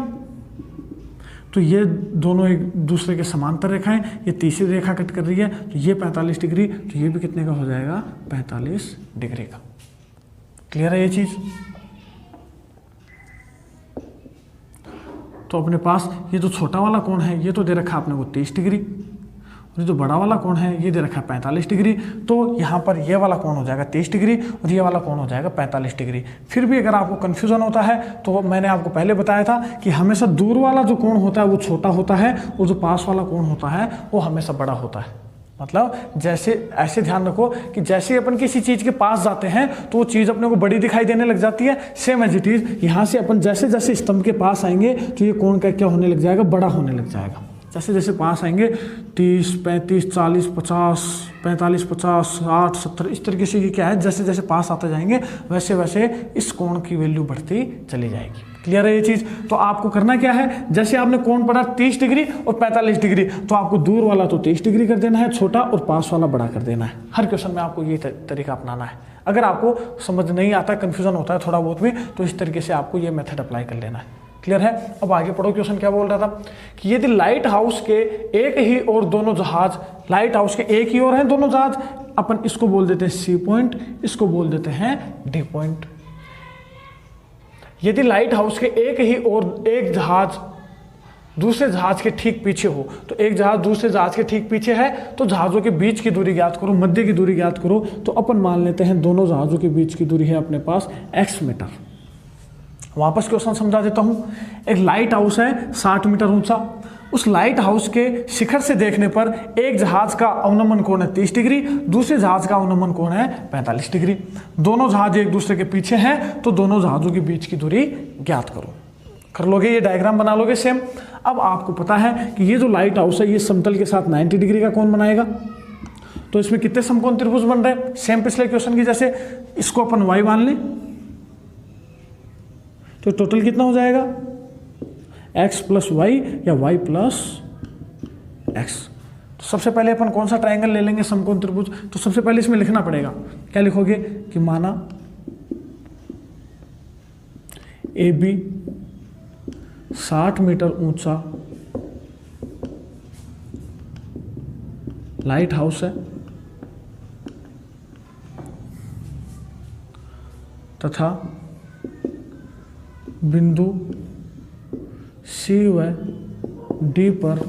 तो ये दोनों एक दूसरे के समांतर रेखाएं, ये तीसरी रेखा कट कर रही है तो ये 45 डिग्री, तो ये भी कितने का हो जाएगा, 45 डिग्री का। क्लियर है ये चीज। तो अपने पास ये जो छोटा वाला कोण है ये तो दे रखा आपने को 30 डिग्री, और ये जो बड़ा वाला कोण है ये दे रखा है 45 डिग्री। तो यहाँ पर ये वाला कोण हो जाएगा 30 डिग्री और ये वाला कोण हो जाएगा 45 डिग्री। फिर भी अगर आपको कन्फ्यूजन होता है तो मैंने आपको पहले बताया था कि हमेशा दूर वाला जो कोण होता है वो छोटा होता है और जो पास वाला कोण होता है वो हमेशा बड़ा होता है। मतलब जैसे ऐसे ध्यान रखो कि जैसे अपन किसी चीज़ के पास जाते हैं तो वो चीज़ अपने को बड़ी दिखाई देने लग जाती है। सेम एज इट इज यहाँ से अपन जैसे जैसे स्तंभ के पास आएंगे तो ये कोण का क्या होने लग जाएगा, बड़ा होने लग जाएगा। जैसे जैसे पास आएंगे 30, 35, 40, 50, 45, 50, 60, 70 इस तरीके से ये क्या है, जैसे जैसे पास आते जाएंगे वैसे वैसे इस कोण की वैल्यू बढ़ती चली जाएगी। क्लियर है ये चीज। तो आपको करना क्या है, जैसे आपने कोण पढ़ा 30 डिग्री और 45 डिग्री, तो आपको दूर वाला तो 30 डिग्री कर देना है छोटा और पास वाला बड़ा कर देना है। हर क्वेश्चन में आपको ये तरीका अपनाना है। अगर आपको समझ नहीं आता, कंफ्यूजन होता है थोड़ा बहुत भी, तो इस तरीके से आपको ये मेथड अप्लाई कर लेना है। क्लियर है। अब आगे पढ़ो, क्वेश्चन क्या बोल रहा था कि यदि लाइट हाउस के एक ही और दोनों जहाज, लाइट हाउस के एक ही और हैं दोनों जहाज, अपन इसको बोल देते हैं सी पॉइंट, इसको बोल देते हैं डी पॉइंट। यदि लाइट हाउस के एक ही और एक जहाज दूसरे जहाज के ठीक पीछे हो, तो एक जहाज दूसरे जहाज के ठीक पीछे है, तो जहाजों के बीच की दूरी ज्ञात करो, मध्य की दूरी ज्ञात करो। तो अपन मान लेते हैं दोनों जहाजों के बीच की दूरी है अपने पास x मीटर। वापस क्वेश्चन समझा देता हूं। एक लाइट हाउस है 60 मीटर ऊंचा, उस लाइट हाउस के शिखर से देखने पर एक जहाज का अवनमन कोण है 30 डिग्री, दूसरे जहाज का अवनमन कोण है 45 डिग्री। दोनों जहाज एक दूसरे के पीछे हैं, तो दोनों जहाजों के बीच की दूरी ज्ञात करो। कर लोगे, ये डायग्राम बना लोगे सेम। अब आपको पता है कि ये जो लाइट हाउस है ये समतल के साथ 90 डिग्री का कोण बनाएगा, तो इसमें कितने समकोण त्रिभुज बन रहे हैं, सेम पिछले क्वेश्चन की जैसे। इसको अपन y मान लें, तो टोटल कितना हो जाएगा x प्लस वाई या y प्लस एक्स। तो सबसे पहले अपन कौन सा ट्रायंगल ले लेंगे समकोण त्रिभुज, तो सबसे पहले इसमें लिखना पड़ेगा। क्या लिखोगे कि माना ए बी 60 मीटर ऊंचा लाइट हाउस है तथा बिंदु सी व डी पर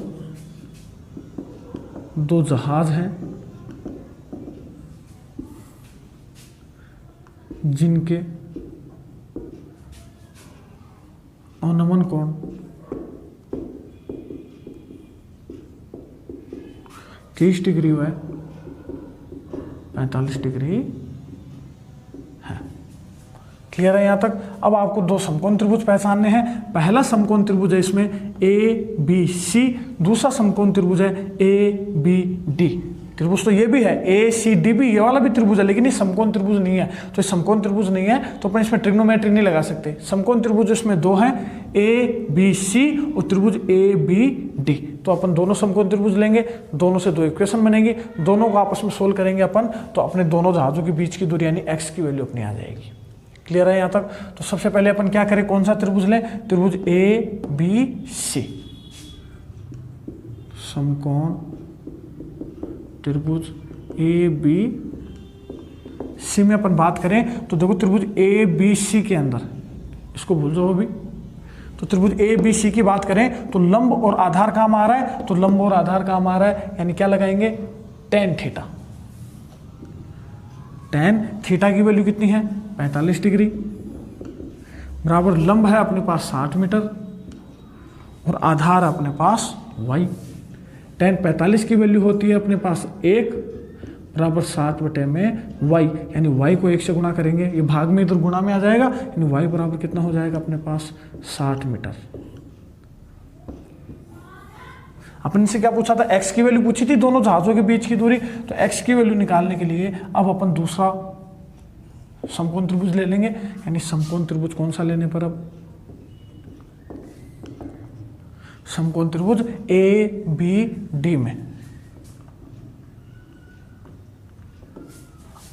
दो जहाज हैं जिनके अवनमन कोण 30 डिग्री व 45 डिग्री है। क्लियर है यहाँ तक। अब आपको दो समकोण त्रिभुज पहचानने हैं। पहला समकोण त्रिभुज है इसमें ए बी सी, दूसरा समकोण त्रिभुज है ए बी डी। त्रिभुज तो ये भी है ए सी डी बी, ये वाला भी त्रिभुज है, लेकिन ये समकोण त्रिभुज नहीं है। तो ये समकोण त्रिभुज नहीं है तो अपन इसमें ट्रिग्नोमेट्री नहीं लगा सकते। समकोण त्रिभुज इसमें दो हैं, ए बी सी और त्रिभुज ए बी डी। तो अपन दोनों समकोण त्रिभुज लेंगे, दोनों से दो इक्वेशन बनेगी, दोनों को आपस में सोल्व करेंगे अपन, तो अपने दोनों जहाजों के बीच की दूरी यानी एक्स की वैल्यू अपनी आ जाएगी। क्लियर है यहाँ तक। तो सबसे पहले अपन क्या करें, कौन सा त्रिभुज लें, त्रिभुज ए बी सी, समकोण त्रिभुज ए बी सी में अपन बात करें तो देखो त्रिभुज ए बी सी के अंदर, इसको भूल जाओ अभी, तो त्रिभुज ए बी सी की बात करें तो लंब और आधार काम आ रहा है, तो लंब और आधार काम आ रहा है, यानी क्या लगाएंगे टेन थीटा। टेन थीटा की वैल्यू कितनी है 45 डिग्री, बराबर लंब है अपने पास 60 मीटर और आधार अपने पास y। टेन 45 की वैल्यू होती है अपने पास 1 बराबर 60 बटे में y, यानी y को 1 से गुणा करेंगे, ये भाग में इधर गुणा में आ जाएगा, यानी y बराबर कितना हो जाएगा अपने पास 60 मीटर। अपन से क्या पूछा था, x की वैल्यू पूछी थी दोनों जहाजों के बीच की दूरी, तो x की वैल्यू निकालने के लिए अब अपन दूसरा समकोण त्रिभुज ले लेंगे, यानी समकोण त्रिभुज कौन सा लेने पर, अब समकोण त्रिभुज ए बी डी में।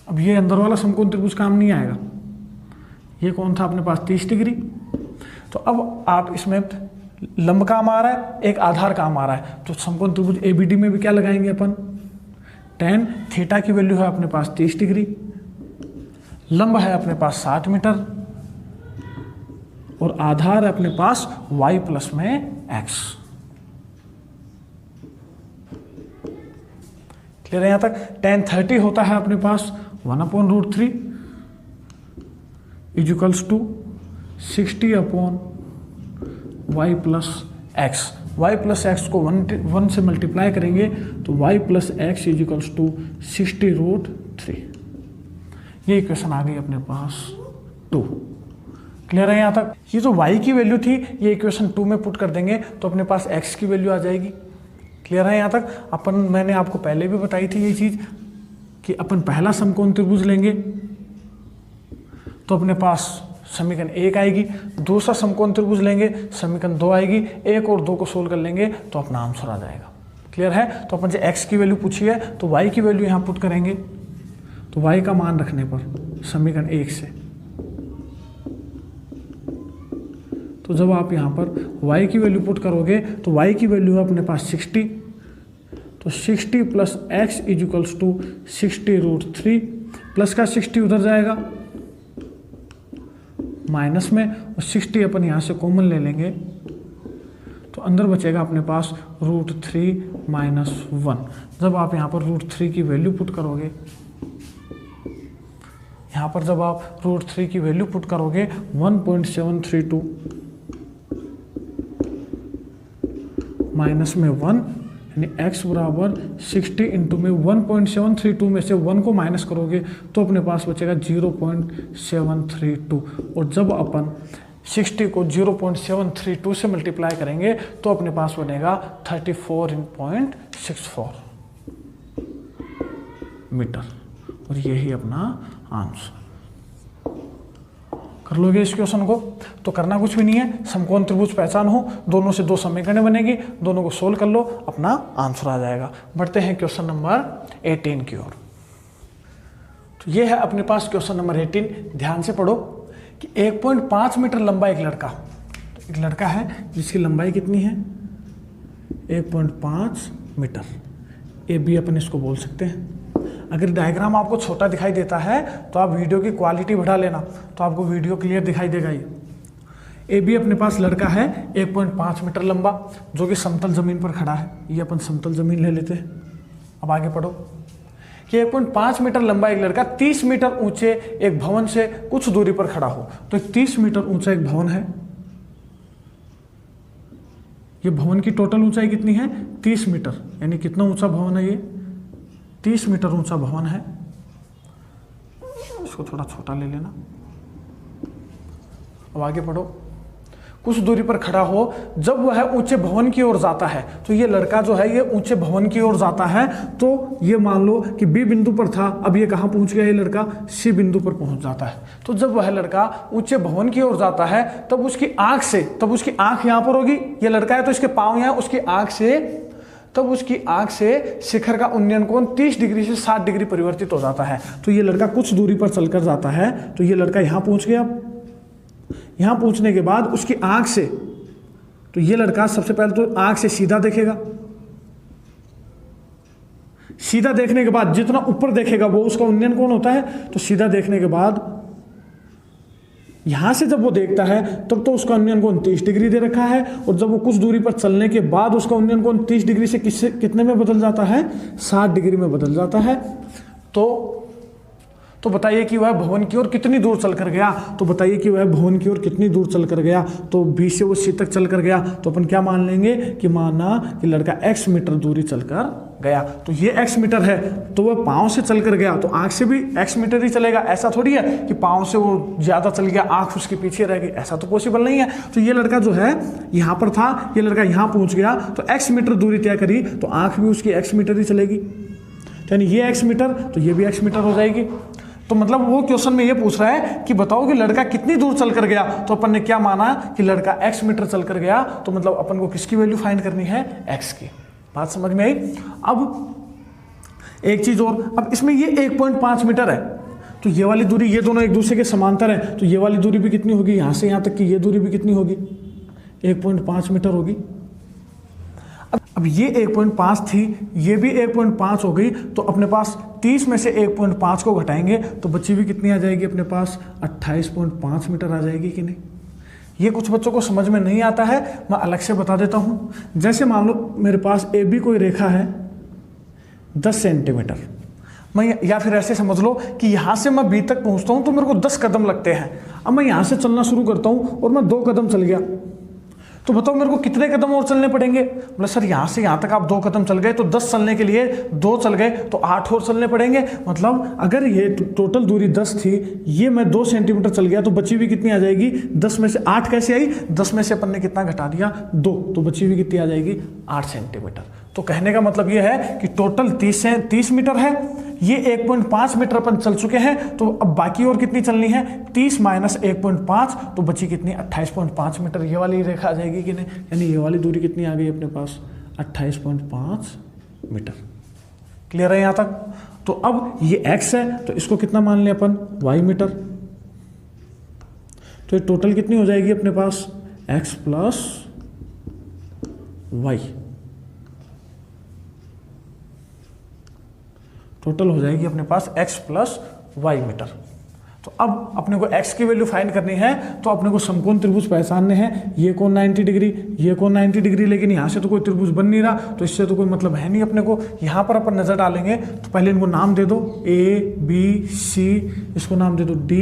अब ये अंदर वाला समकोण त्रिभुज काम नहीं आएगा, ये कौन था अपने पास 30 डिग्री। तो अब आप इसमें लंब काम आ रहा है, एक आधार काम आ रहा है, तो समकोण त्रिभुज ए बी डी में भी क्या लगाएंगे अपन, टेन थीटा की वैल्यू है अपने पास 30 डिग्री, लंब है अपने पास 60 मीटर और आधार है अपने पास y प्लस में x। क्लियर है यहां तक। टेन 30 होता है अपने पास 1/√3 equals to 60/y plus x. y plus x को 1 से मल्टीप्लाई करेंगे तो y plus x equals to 60√3। ये इक्वेशन आ गई अपने पास 2। क्लियर है यहाँ तक। ये जो y की वैल्यू थी ये इक्वेशन 2 में पुट कर देंगे तो अपने पास x की वैल्यू आ जाएगी। क्लियर है यहाँ तक। अपन मैंने आपको पहले भी बताई थी ये चीज़ कि अपन पहला समकोण त्रिभुज लेंगे तो अपने पास समीकरण 1 आएगी। दूसरा समकोण त्रिभुज लेंगे, समीकरण 2 आएगी। 1 और 2 को सोल्व कर लेंगे तो अपना आंसर आ जाएगा। क्लियर है? तो अपन से x की वैल्यू पूछी है तो y की वैल्यू यहाँ पुट करेंगे, तो y का मान रखने पर समीकरण 1 से, तो जब आप यहाँ पर y की वैल्यू पुट करोगे तो y की वैल्यू है अपने पास 60, तो 60 plus x is equals to 60√3, plus का 60 उधर जाएगा माइनस में, और 60 अपन यहाँ से कॉमन ले लेंगे तो अंदर बचेगा अपने पास √3 - 1। जब आप यहाँ पर √3 की वैल्यू पुट करोगे, यहाँ पर जब आप √3 की वैल्यू पुट करोगे 1.732 माइनस में 1, यानी x बराबर 60 इंटू में 1.732 में से 1 को माइनस करोगे तो अपने पास बचेगा 0.732, और जब अपन 60 को 0.732 से मल्टीप्लाई करेंगे तो अपने पास बनेगा 34.64 मीटर, और यही अपना आंसर। कर लोगे इस क्वेश्चन को? तो करना कुछ भी नहीं है, समकोण त्रिभुज पहचान हो, दोनों से 2 समीकरण बनेगी, दोनों को सोल्व कर लो, अपना आंसर आ जाएगा। बढ़ते हैं क्वेश्चन नंबर 18 की ओर। तो ये है अपने पास क्वेश्चन नंबर 18। ध्यान से पढ़ो कि 1.5 मीटर लंबा एक लड़का, तो एक लड़का है जिसकी लंबाई कितनी है 1.5 मीटर, ए बी अपन इसको बोल सकते हैं। अगर डायग्राम आपको छोटा दिखाई देता है तो आप वीडियो की क्वालिटी बढ़ा लेना, तो आपको वीडियो क्लियर दिखाई देगा। ये ए बी अपने पास लड़का है 1.5 मीटर लंबा, जो कि समतल जमीन पर खड़ा है। ये अपन समतल जमीन ले लेते हैं। अब आगे पढ़ो कि 1.5 मीटर लंबा एक लड़का 30 मीटर ऊंचे एक भवन से कुछ दूरी पर खड़ा हो। तो 30 मीटर ऊंचा एक भवन है, ये भवन की टोटल ऊंचाई कितनी है 30 मीटर, यानी कितना ऊंचा भवन है ये 30 मीटर ऊंचा भवन है। इसको थोड़ा छोटा ले लेना। अब आगे पढ़ो, कुछ दूरी पर खड़ा हो, जब वह ऊंचे भवन की ओर जाता है, तो ये लड़का जो है ये ऊंचे भवन की ओर जाता है, तो ये मान लो कि बी बिंदु पर था, अब ये कहां पहुंच गया, ये लड़का सी बिंदु पर पहुंच जाता है। तो जब वह लड़का ऊंचे भवन की ओर जाता है तब उसकी आंख यहां पर होगी, ये लड़का है तो इसके पांव यहां, उसकी आंख से शिखर का उन्नयन कोण 30 डिग्री से 60 डिग्री परिवर्तित हो जाता है। तो ये लड़का कुछ दूरी पर चलकर जाता है, तो ये लड़का यहां पहुंच गया। यहां पहुंचने के बाद उसकी आंख से, तो ये लड़का सबसे पहले तो आंख से सीधा देखेगा, सीधा देखने के बाद जितना ऊपर देखेगा वो उसका उन्नयन कोण होता है। तो सीधा देखने के बाद यहां से जब वो देखता है तब तो उसका उन्नयन कोण 30 डिग्री दे रखा है, और जब वो कुछ दूरी पर चलने के बाद उसका उन्नयन कोण 30 डिग्री से कितने में बदल जाता है 60 डिग्री में बदल जाता है। तो बताइए कि वह भवन की ओर कितनी दूर चल कर गया, तो बताइए कि वह भवन की ओर कितनी दूर चल कर गया। तो बी से वो सी तक चल कर गया, तो अपन क्या मान लेंगे कि माना कि लड़का x मीटर दूरी चल कर गया। तो ये x मीटर है, तो वह पाँव से चल कर गया, तो आंख से भी x मीटर ही चलेगा। ऐसा थोड़ी है कि पाँव से वो ज़्यादा चल गया, आंख उसके पीछे रह गई, ऐसा तो पॉसिबल नहीं है। तो ये लड़का जो है यहाँ पर था, ये लड़का यहाँ पहुँच गया, तो x मीटर दूरी तय करी, तो आंख भी उसकी x मीटर ही चलेगी। यानी ये x मीटर, तो ये भी x मीटर हो जाएगी। तो मतलब वो क्वेश्चन में ये पूछ रहा है कि बताओ कि लड़का कितनी दूर चल कर गया, तो अपन ने क्या माना कि लड़का x मीटर चल कर गया, तो मतलब अपन को किसकी वैल्यू फाइंड करनी है x की। बात समझ में आई। अब एक चीज और, अब इसमें ये 1.5 मीटर है, तो ये वाली दूरी, ये दोनों एक दूसरे के समांतर है, तो ये वाली दूरी भी कितनी होगी, यहां से यहां तक की ये दूरी भी कितनी होगी 1.5 मीटर होगी। अब ये 1.5 थी, ये भी 1.5 हो गई, तो अपने पास 30 में से 1.5 को घटाएंगे तो बची हुई कितनी आ जाएगी अपने पास 28.5 मीटर आ जाएगी कि नहीं। ये कुछ बच्चों को समझ में नहीं आता है, मैं अलग से बता देता हूँ। जैसे मान लो मेरे पास ए बी कोई रेखा है 10 सेंटीमीटर, मैं या फिर ऐसे समझ लो कि यहाँ से मैं बी तक पहुँचता हूँ तो मेरे को 10 कदम लगते हैं। अब मैं यहाँ से चलना शुरू करता हूँ और मैं 2 कदम चल गया, तो बताओ मेरे को कितने कदम और चलने पड़ेंगे। बोले सर यहाँ से यहाँ तक आप 2 कदम चल गए, तो 10 चलने के लिए 2 चल गए तो 8 और चलने पड़ेंगे। मतलब अगर ये टोटल दूरी 10 थी, ये मैं 2 सेंटीमीटर चल गया, तो बची हुई कितनी आ जाएगी 10 में से 8 कैसे आई, 10 में से अपन ने कितना घटा दिया 2, तो बची हुई कितनी आ जाएगी 8 सेंटीमीटर। तो कहने का मतलब ये है कि टोटल 30 मीटर है, ये 1.5 मीटर अपन चल चुके हैं, तो अब बाकी और कितनी चलनी है, 30 माइनस 1.5, तो बची कितनी, 28.5 मीटर। ये वाली रेखा आ जाएगी कि नहीं, यानी ये वाली दूरी कितनी आ गई अपने पास, 28.5 मीटर। क्लियर है यहाँ तक। तो अब ये x है, तो इसको कितना मान लें अपन, y मीटर। तो ये टोटल कितनी हो जाएगी अपने पास, x प्लस y, टोटल हो जाएगी अपने पास x प्लस y मीटर। तो अब अपने को x की वैल्यू फाइंड करनी है, तो अपने को समकोण त्रिभुज पहचानने हैं। ये कोण 90 डिग्री, ये कोण 90 डिग्री, लेकिन यहाँ से तो कोई त्रिभुज बन नहीं रहा, तो इससे तो कोई मतलब है नहीं अपने को। यहाँ पर अपन नजर डालेंगे, तो पहले इनको नाम दे दो, A B C, इसको नाम दे दो D,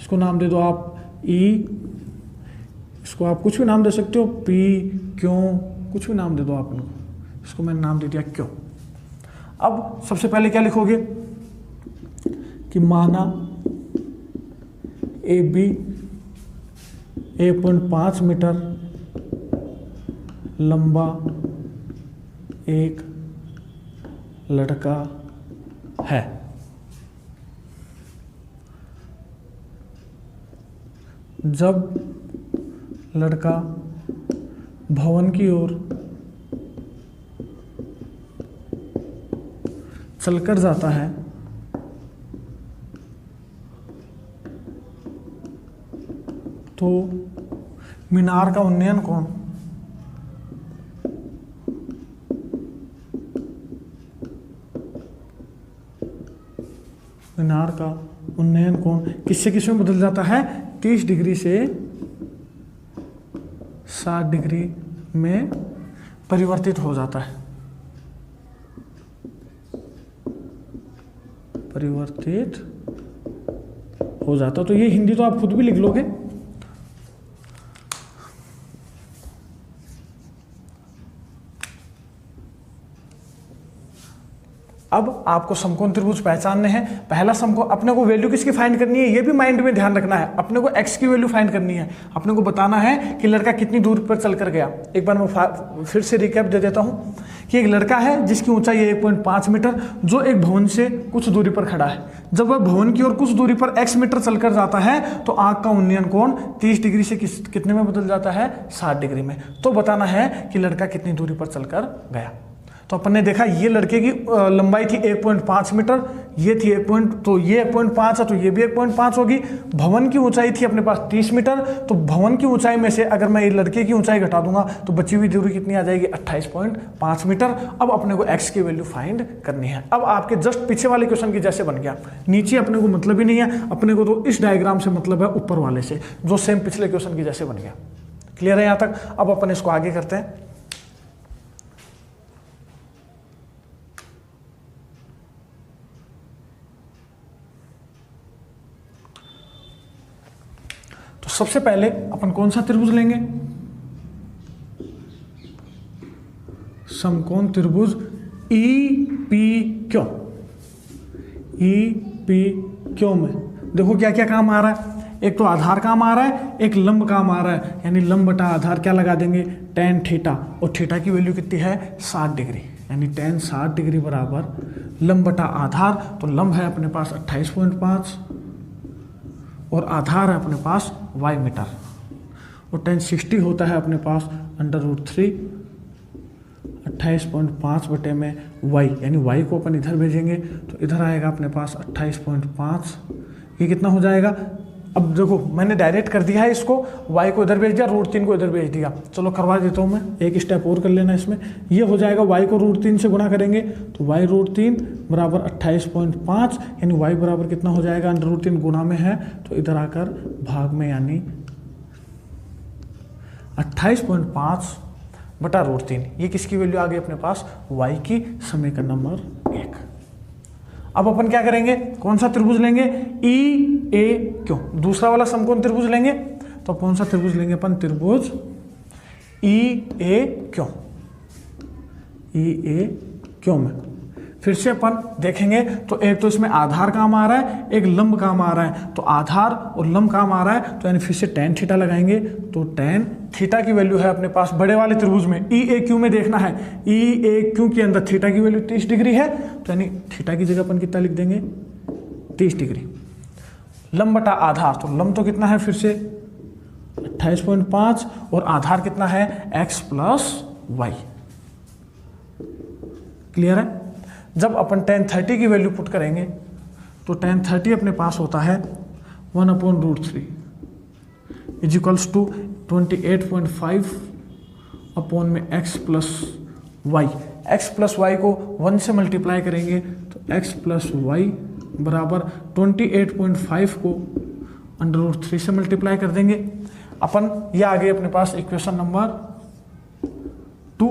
इसको नाम दे दो आप E, इसको आप कुछ भी नाम दे सकते हो, P, Q, कुछ भी नाम दे दो आप इनको। इसको मैंने नाम दे दिया Q। अब सबसे पहले क्या लिखोगे कि माना AB 1.5 मीटर लंबा एक लड़का है। जब लड़का भवन की ओर चलकर जाता है, तो मीनार का उन्नयन कोण किससे किसमें बदल जाता है, 30 डिग्री से 60 डिग्री में परिवर्तित हो जाता है, तो ये हिंदी तो आप खुद भी लिख लोगे। अब आपको समकोण त्रिभुज पहचानने हैं। पहला समकोण, अपने को वैल्यू किसकी फाइंड करनी है, ये भी माइंड में ध्यान रखना है। अपने को x की वैल्यू फाइंड करनी है। अपने को बताना है कि लड़का कितनी दूर पर चलकर गया। एक बार मैं फिर से रिकैप दे देता हूँ कि एक लड़का है जिसकी ऊंचाई है 1.5 मीटर, जो एक भवन से कुछ दूरी पर खड़ा है। जब वह भवन की ओर कुछ दूरी पर x मीटर चलकर जाता है, तो आंख का उन्नयन कोण 30 डिग्री से कितने में बदल जाता है, 60 डिग्री में। तो बताना है कि लड़का कितनी दूरी पर चलकर गया। तो अपन ने देखा ये लड़के की लंबाई थी 1.5 मीटर, ये थी 1. तो ये 1.5 है, तो ये भी 1.5 होगी। भवन की ऊंचाई थी अपने पास 30 मीटर, तो भवन की ऊंचाई में से अगर मैं ये लड़के की ऊंचाई घटा दूंगा तो बची हुई दूरी कितनी आ जाएगी, 28.5 मीटर। अब अपने को x की वैल्यू फाइंड करनी है। अब आपके जस्ट पीछे वाले क्वेश्चन की जैसे बन गया, नीचे अपने को मतलब ही नहीं है, अपने को तो इस डायग्राम से मतलब है ऊपर वाले से, जो सेम पिछले क्वेश्चन की जैसे बन गया। क्लियर है यहाँ तक। अब अपन इसको आगे करते हैं। तो सबसे पहले अपन कौन सा त्रिभुज लेंगे, समकोण त्रिभुज EPQ। EPQ में देखो क्या क्या काम आ रहा है। एक तो आधार काम आ रहा है, एक लंब काम आ रहा है, यानी लंब बटा आधार क्या लगा देंगे, tan थीटा, और थीटा की वैल्यू कितनी है, 60 डिग्री, यानी tan 60 डिग्री बराबर लंब बटा आधार। तो लंब है अपने पास 28.5 और आधार है अपने पास y मीटर, और tan 60 होता है अपने पास √3 28.5 बटे में y, यानी y को अपन इधर भेजेंगे तो इधर आएगा अपने पास 28.5। ये कितना हो जाएगा, अब देखो मैंने डायरेक्ट कर दिया है इसको, y को इधर भेज दिया, √3 को इधर भेज दिया। चलो करवा देता हूँ मैं, एक स्टेप और कर लेना इसमें। ये हो जाएगा y को √3 से गुणा करेंगे तो y √3 बराबर 28.5, यानी y बराबर कितना हो जाएगा, √3 गुणा में है तो इधर आकर भाग में, यानी 28.5 बटा √3। ये किसकी वैल्यू आ गई अपने पास, y की, समीकरण नंबर 1। अब अपन क्या करेंगे, कौन सा त्रिभुज लेंगे, EAQ, दूसरा वाला समकोण त्रिभुज लेंगे। तो कौन सा त्रिभुज लेंगे अपन, त्रिभुज EAQ। EAQ में फिर से अपन देखेंगे तो एक तो इसमें आधार काम आ रहा है, एक लंब काम आ रहा है। तो आधार और लंब काम आ रहा है, तो यानी फिर से tan थीटा लगाएंगे तो tan थीटा की वैल्यू है अपने पास बड़े वाले त्रिभुज में ई ए क्यू में देखना है, ई ए क्यू के अंदर थीटा की वैल्यू 30 डिग्री है, तो यानी थीटा की जगह अपन कितना लिख देंगे 30 डिग्री। लंब बटा आधार, तो लंब तो कितना है फिर से 28.5 और आधार कितना है x प्लस वाई। क्लियर है। जब अपन tan 30 की वैल्यू पुट करेंगे तो tan 30 अपने पास होता है 1/√3 इज इक्वल्स टू 28.5 अपॉन में x plus y. x plus y को 1 से मल्टीप्लाई करेंगे तो x प्लस वाई बराबर 28.5 को √3 से मल्टीप्लाई कर देंगे अपन। ये आ गई अपने पास इक्वेशन नंबर 2।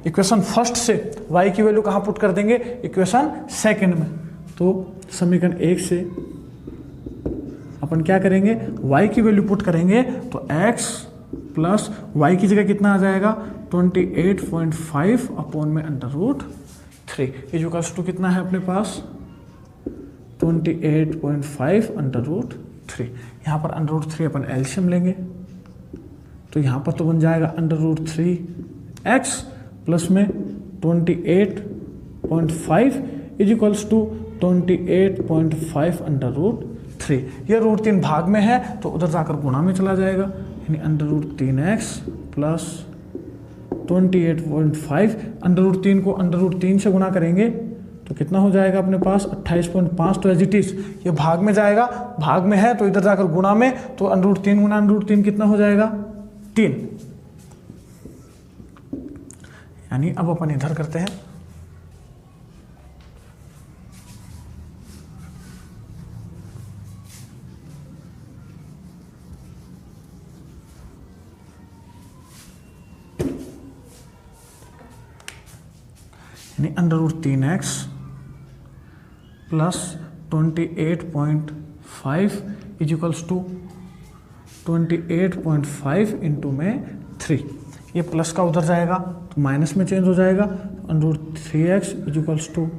इक्वेशन फर्स्ट से y की वैल्यू कहाँ पुट कर देंगे, इक्वेशन सेकंड में। तो समीकरण 1 से अपन क्या करेंगे, y की वैल्यू पुट करेंगे तो x प्लस वाई की जगह कितना आ जाएगा 28.5 अपॉन में √3 इक्वल्स टू कितना है अपने पास 28.5 √3। यहाँ पर √3 अपन एलसीएम लेंगे तो यहाँ पर तो बन जाएगा √3x प्लस में 28.5 इक्वल्स टू 28.5 √3। ये √3 भाग में है तो उधर जाकर गुणा में चला जाएगा, यानी √3x प्लस 28.5 √3 को √3 से गुणा करेंगे तो कितना हो जाएगा अपने पास 28.5। तो एज इट इज ये भाग में जाएगा, भाग में है तो इधर जाकर गुणा में, तो √3 गुणा √3 कितना हो जाएगा 3। यानी अब अपन इधर करते हैं यानी √3x plus 28.5 equals to 28.5 into में 3। ये प्लस का उधर जाएगा तो माइनस में चेंज हो जाएगा, √3x equals to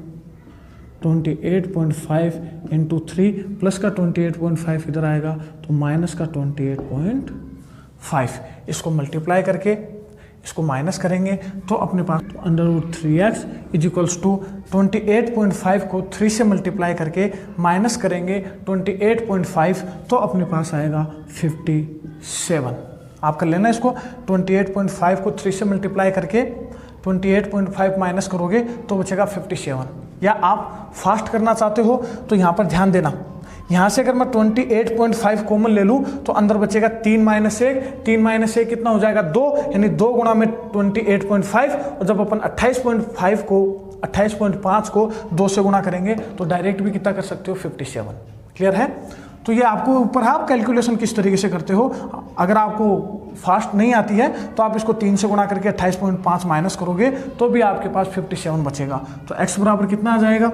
28.5 into 3 plus का 28.5 इधर आएगा तो माइनस का 28.5। इसको मल्टीप्लाई करके इसको माइनस करेंगे तो अपने पास √3x इक्वल्स टू 28.5 को 3 से मल्टीप्लाई करके माइनस करेंगे 28.5 तो अपने पास आएगा 57। आप कर लेना इसको, 28.5 को 3 से मल्टीप्लाई करके 28.5 माइनस करोगे तो बचेगा 57। या आप फास्ट करना चाहते हो तो यहाँ पर ध्यान देना, यहाँ से अगर मैं 28.5 कॉमन ले लूँ तो अंदर बचेगा 3 माइनस 1, 3 माइनस 1 कितना हो जाएगा 2, यानी 2 गुणा में 28.5। और जब अपन 28.5 को 2 से गुणा करेंगे तो डायरेक्ट भी कितना कर सकते हो 57। क्लियर है। तो ये आपको ऊपर है, आप कैलकुलेशन किस तरीके से करते हो। अगर आपको फास्ट नहीं आती है तो आप इसको 3 से गुणा करके 28.5 माइनस करोगे तो भी आपके पास 57 बचेगा। तो x बराबर कितना आ जाएगा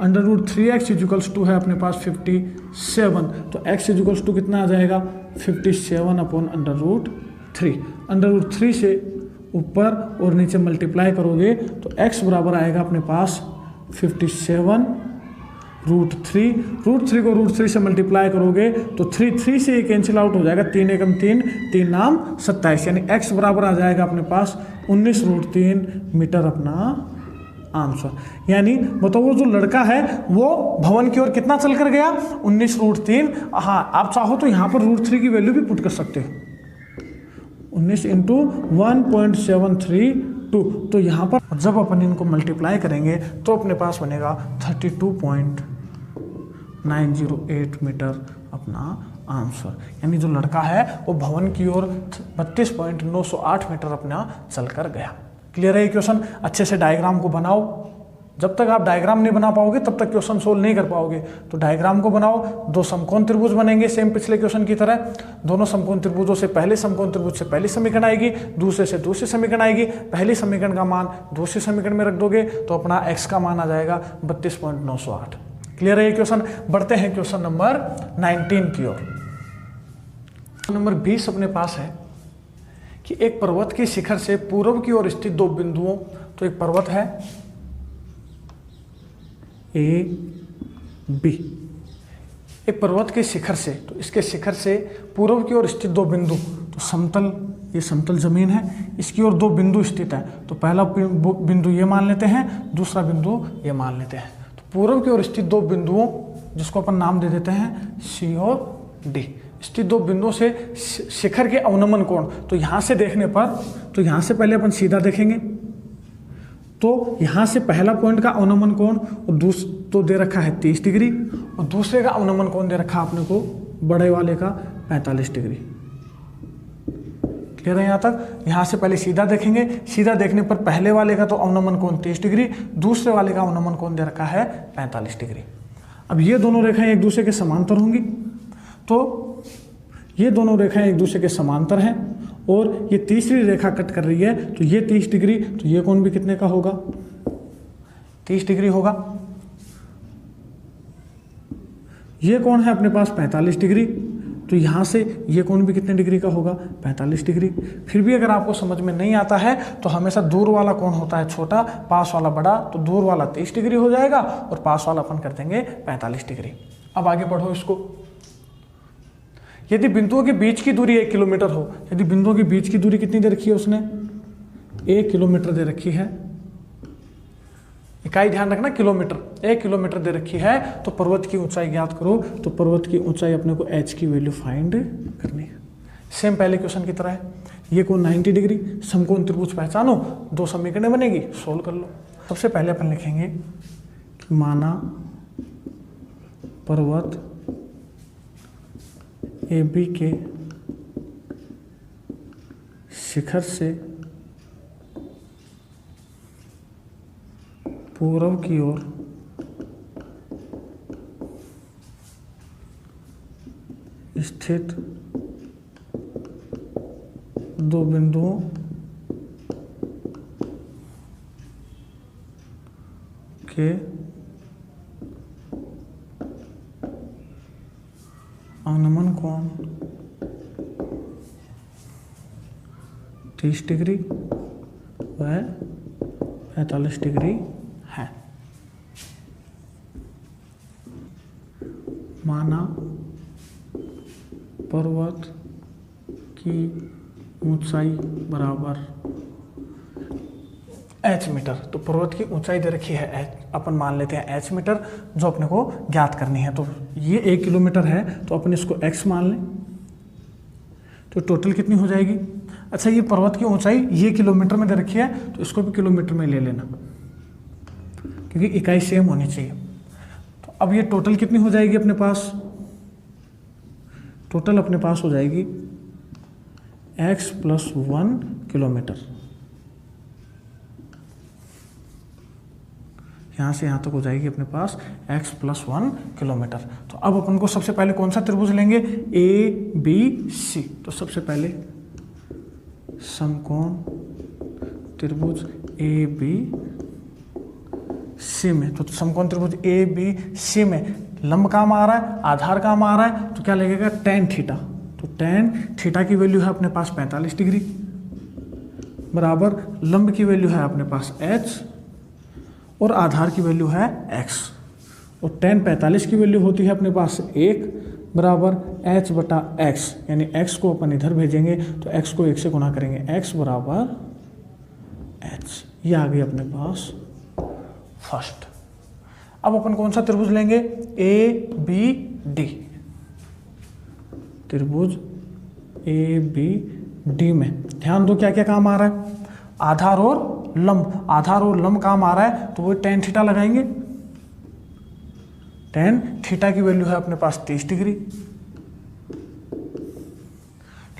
√3x इक्वल्स टू है अपने पास 57। तो x इक्वल्स टू कितना आ जाएगा 57 अपॉन √3। √3 से ऊपर और नीचे मल्टीप्लाई करोगे तो x बराबर आएगा अपने पास 57 √3 को √3 से मल्टीप्लाई करोगे तो 3 से कैंसिल आउट हो जाएगा, 3 एकम 3, 3 नाम 27, यानी x बराबर आ जाएगा अपने पास 19√3 मीटर अपना आंसर। यानी बताओ वो जो लड़का है वो भवन की ओर कितना चल कर गया 19√3। हाँ, आप चाहो तो यहाँ पर √3 की वैल्यू भी पुट कर सकते हो, 19 इंटू 1.732। तो यहाँ पर जब अपन इनको मल्टीप्लाई करेंगे तो अपने पास बनेगा 32.908 मीटर अपना आंसर। यानी जो लड़का है वो भवन की ओर 32.908 मीटर अपना चलकर गया। क्लियर है क्वेश्चन। अच्छे से डायग्राम को बनाओ, जब तक आप डायग्राम नहीं बना पाओगे तब तक क्वेश्चन सोल्व नहीं कर पाओगे। तो डायग्राम को बनाओ। 2 समकोण त्रिभुज बनेंगे सेम पिछले क्वेश्चन की तरह। दोनों समकोण त्रिभुजों से पहले समकोण त्रिभुज से पहली समीकरण आएगी, दूसरे से दूसरी समीकरण आएगी। पहली समीकरण का मान दूसरी समीकरण में रख दोगे तो अपना x का मान आ जाएगा 32.908। क्लियर है ये क्वेश्चन। बढ़ते हैं क्वेश्चन नंबर 19 की ओर। नंबर 20 अपने पास है कि एक पर्वत के शिखर से पूर्व की ओर स्थित 2 बिंदुओं, तो एक पर्वत है A, B, एक पर्वत के शिखर से, तो इसके शिखर से पूर्व की ओर स्थित 2 बिंदु, तो समतल ये समतल जमीन है, इसकी ओर दो बिंदु स्थित है, तो पहला बिंदु ये मान लेते हैं, दूसरा बिंदु ये मान लेते हैं। तो पूर्व की ओर स्थित दो बिंदुओं जिसको अपन नाम दे देते हैं सी और डी, स्थित दो बिंदुओं से शिखर के अवनमन कोण, तो यहाँ से देखने पर, तो यहाँ से पहले अपन सीधा देखेंगे, तो यहाँ से पहला पॉइंट का अवनमन कोण और तो दे रखा है 30 डिग्री, और दूसरे का अवनमन कोण दे रखा अपने को बड़े वाले का 45 डिग्री। क्लियर है यहाँ तक? यहाँ से पहले सीधा देखेंगे, सीधा देखने पर पहले वाले का तो अवनमन कोण 30 डिग्री, दूसरे वाले का अवनमन कोण दे रखा है 45 डिग्री। अब ये दोनों रेखाएं एक दूसरे के समांतर होंगी, तो ये दोनों रेखाएं एक दूसरे के समांतर हैं और ये तीसरी रेखा कट कर रही है, तो ये 30 डिग्री, तो ये कोण भी कितने का होगा? 30 डिग्री होगा। ये कोण है अपने पास 45 डिग्री, तो यहाँ से ये कोण भी कितने डिग्री का होगा? 45 डिग्री। फिर भी अगर आपको समझ में नहीं आता है तो हमेशा दूर वाला कोण होता है छोटा, पास वाला बड़ा, तो दूर वाला 30 डिग्री हो जाएगा और पास वाला अपन कर देंगे 45 डिग्री। अब आगे बढ़ो इसको। यदि बिंदुओं के बीच की दूरी 1 किलोमीटर हो, यदि बिंदुओं के बीच की दूरी कितनी दे रखी है उसने? 1 किलोमीटर दे रखी है, इकाई ध्यान रखना किलोमीटर, 1 किलोमीटर दे रखी है, तो पर्वत की ऊंचाई ज्ञात करो। तो पर्वत की ऊंचाई अपने को h की वैल्यू फाइंड करनी है। सेम पहले क्वेश्चन की तरह है, ये कोण 90 डिग्री, समकोण त्रिभुज पहचानो, 2 समीकरणें बनेगी, सोल्व कर लो। सबसे पहले अपन लिखेंगे कि माना पर्वत AB के शिखर से पूर्व की ओर स्थित दो बिंदुओं के अवनमन कोण 30 डिग्री व 45 डिग्री है। माना पर्वत की ऊंचाई बराबर h मीटर, तो पर्वत की ऊंचाई दे रखी है h, अपन मान लेते हैं h मीटर, जो अपने को ज्ञात करनी है। तो ये 1 किलोमीटर है, तो अपन इसको x मान लें, तो टोटल कितनी हो जाएगी? अच्छा, ये पर्वत की ऊंचाई ये किलोमीटर में दे रखी है, तो इसको भी किलोमीटर में ले लेना, क्योंकि इकाई सेम होनी चाहिए। तो अब ये टोटल कितनी हो जाएगी अपने पास? टोटल अपने पास हो जाएगी x + 1 किलोमीटर। यहाँ से यहाँ तक हो जाएगी अपने पास x + 1 किलोमीटर। तो अब अपन को सबसे पहले कौन सा त्रिभुज लेंगे? ABC। तो सबसे पहले समकोण त्रिभुज ABC में, तो समकोण त्रिभुज ABC में लंब काम आ रहा है, आधार काम आ रहा है, तो क्या लगेगा? tan theta. तो tan थीटा की वैल्यू है अपने पास 45 डिग्री, बराबर लंब की वैल्यू है अपने पास h और आधार की वैल्यू है x, और tan 45 की वैल्यू होती है अपने पास 1 बराबर h बटा x, यानी x को अपन इधर भेजेंगे तो x को 1 से गुणा करेंगे, x बराबर h। ये आ गई अपने पास फर्स्ट। अब अपन कौन सा त्रिभुज लेंगे? ABD। त्रिभुज ABD में ध्यान दो क्या क्या काम आ रहा है? आधार और लंब, आधार और लंब काम आ रहा है, तो वो tan थीटा लगाएंगे। tan थीटा की वैल्यू है अपने पास 30 डिग्री,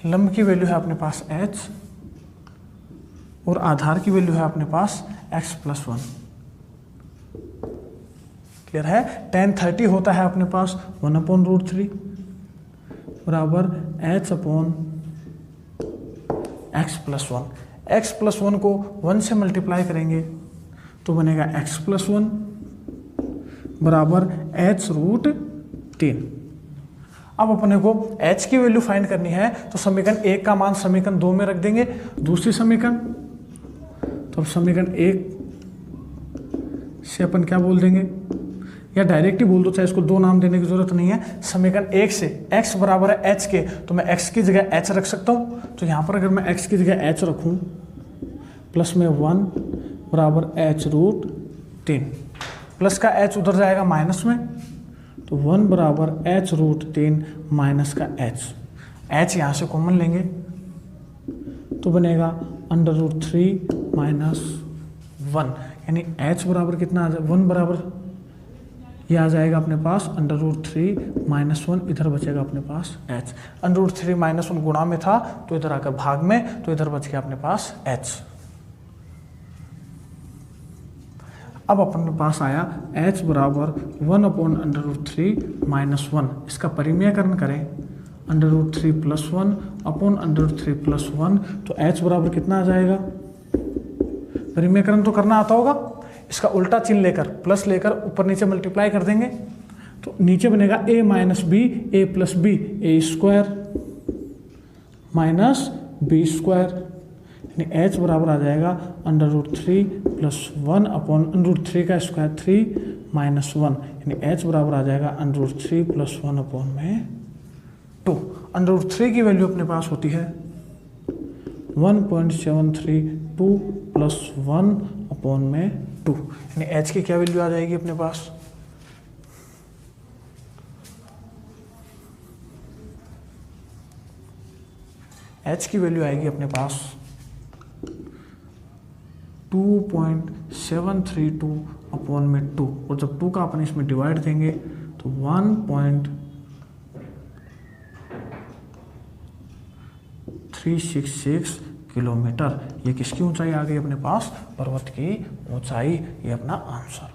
लंब की वैल्यू है अपने पास h और आधार की वैल्यू है अपने पास x + 1। क्लियर है? tan 30 होता है अपने पास 1/√3 बराबर h/x + 1। x + 1 को 1 से मल्टीप्लाई करेंगे तो बनेगा x + 1 बराबर h√3। अब अपने को h की वैल्यू फाइंड करनी है, तो समीकरण 1 का मान समीकरण 2 में रख देंगे। दूसरी समीकरण, तो अब समीकरण 1 से अपन क्या बोल देंगे? या डायरेक्ट ही बोल दो, चाहे इसको दो नाम देने की जरूरत नहीं है। समीकरण 1 से x बराबर है h के, तो मैं x की जगह h रख सकता हूँ। तो यहाँ पर अगर मैं x की जगह h रखूँ, प्लस में 1 बराबर h√3, प्लस का h उधर जाएगा माइनस में, तो 1 बराबर h√3 माइनस का h यहाँ से कॉमन लेंगे तो बनेगा √3 माइनस 1, यानी h बराबर कितना आ जाए, 1 बराबर ये आ जाएगा अपने पास √3 माइनस 1, इधर बचेगा अपने पास h। √3 माइनस 1 गुणा में था तो इधर आकर भाग में, तो इधर बच गया अपने पास h। अब अपने पास आया h बराबर 1/√3 माइनस 1, इसका परिमेयकरण करें √3 प्लस 1 अपॉन √3 प्लस 1, तो h बराबर कितना आ जाएगा, परिमेयकरण तो करना आता होगा, इसका उल्टा चिन्ह लेकर प्लस लेकर ऊपर नीचे मल्टीप्लाई कर देंगे, तो नीचे बनेगा a minus b a plus b a square minus b square, यानी h बराबर आ जाएगा √3 प्लस 1 अपॉन √3 का स्क्वायर 3 माइनस 1, यानी h बराबर आ जाएगा √3 प्लस 1 अपॉन में 2। √3 की वैल्यू अपने पास होती है 1.732 प्लस 1 अपॉन में 2, यानी h की क्या वैल्यू आ जाएगी अपने पास, h की वैल्यू आएगी अपने पास 2.732 अपॉन में 2, और जब 2 का अपन इसमें डिवाइड देंगे तो 1.366 किलोमीटर। ये किसकी ऊंचाई आ गई अपने पास, पर्वत की ऊंचाई। ये अपना आंसर।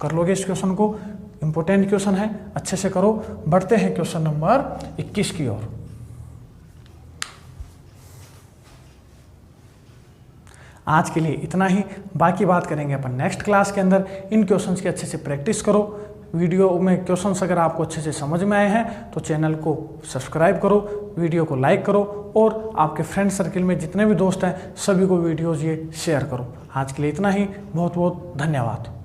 कर लोगे इस क्वेश्चन को, इंपॉर्टेंट क्वेश्चन है, अच्छे से करो। बढ़ते हैं क्वेश्चन नंबर 21 की ओर। आज के लिए इतना ही, बाकी बात करेंगे अपन नेक्स्ट क्लास के अंदर। इन क्वेश्चंस की अच्छे से प्रैक्टिस करो। वीडियो में क्वेश्चंस अगर आपको अच्छे से समझ में आए हैं तो चैनल को सब्सक्राइब करो, वीडियो को लाइक करो, और आपके फ्रेंड सर्किल में जितने भी दोस्त हैं सभी को वीडियोज़ ये शेयर करो। आज के लिए इतना ही, बहुत बहुत धन्यवाद।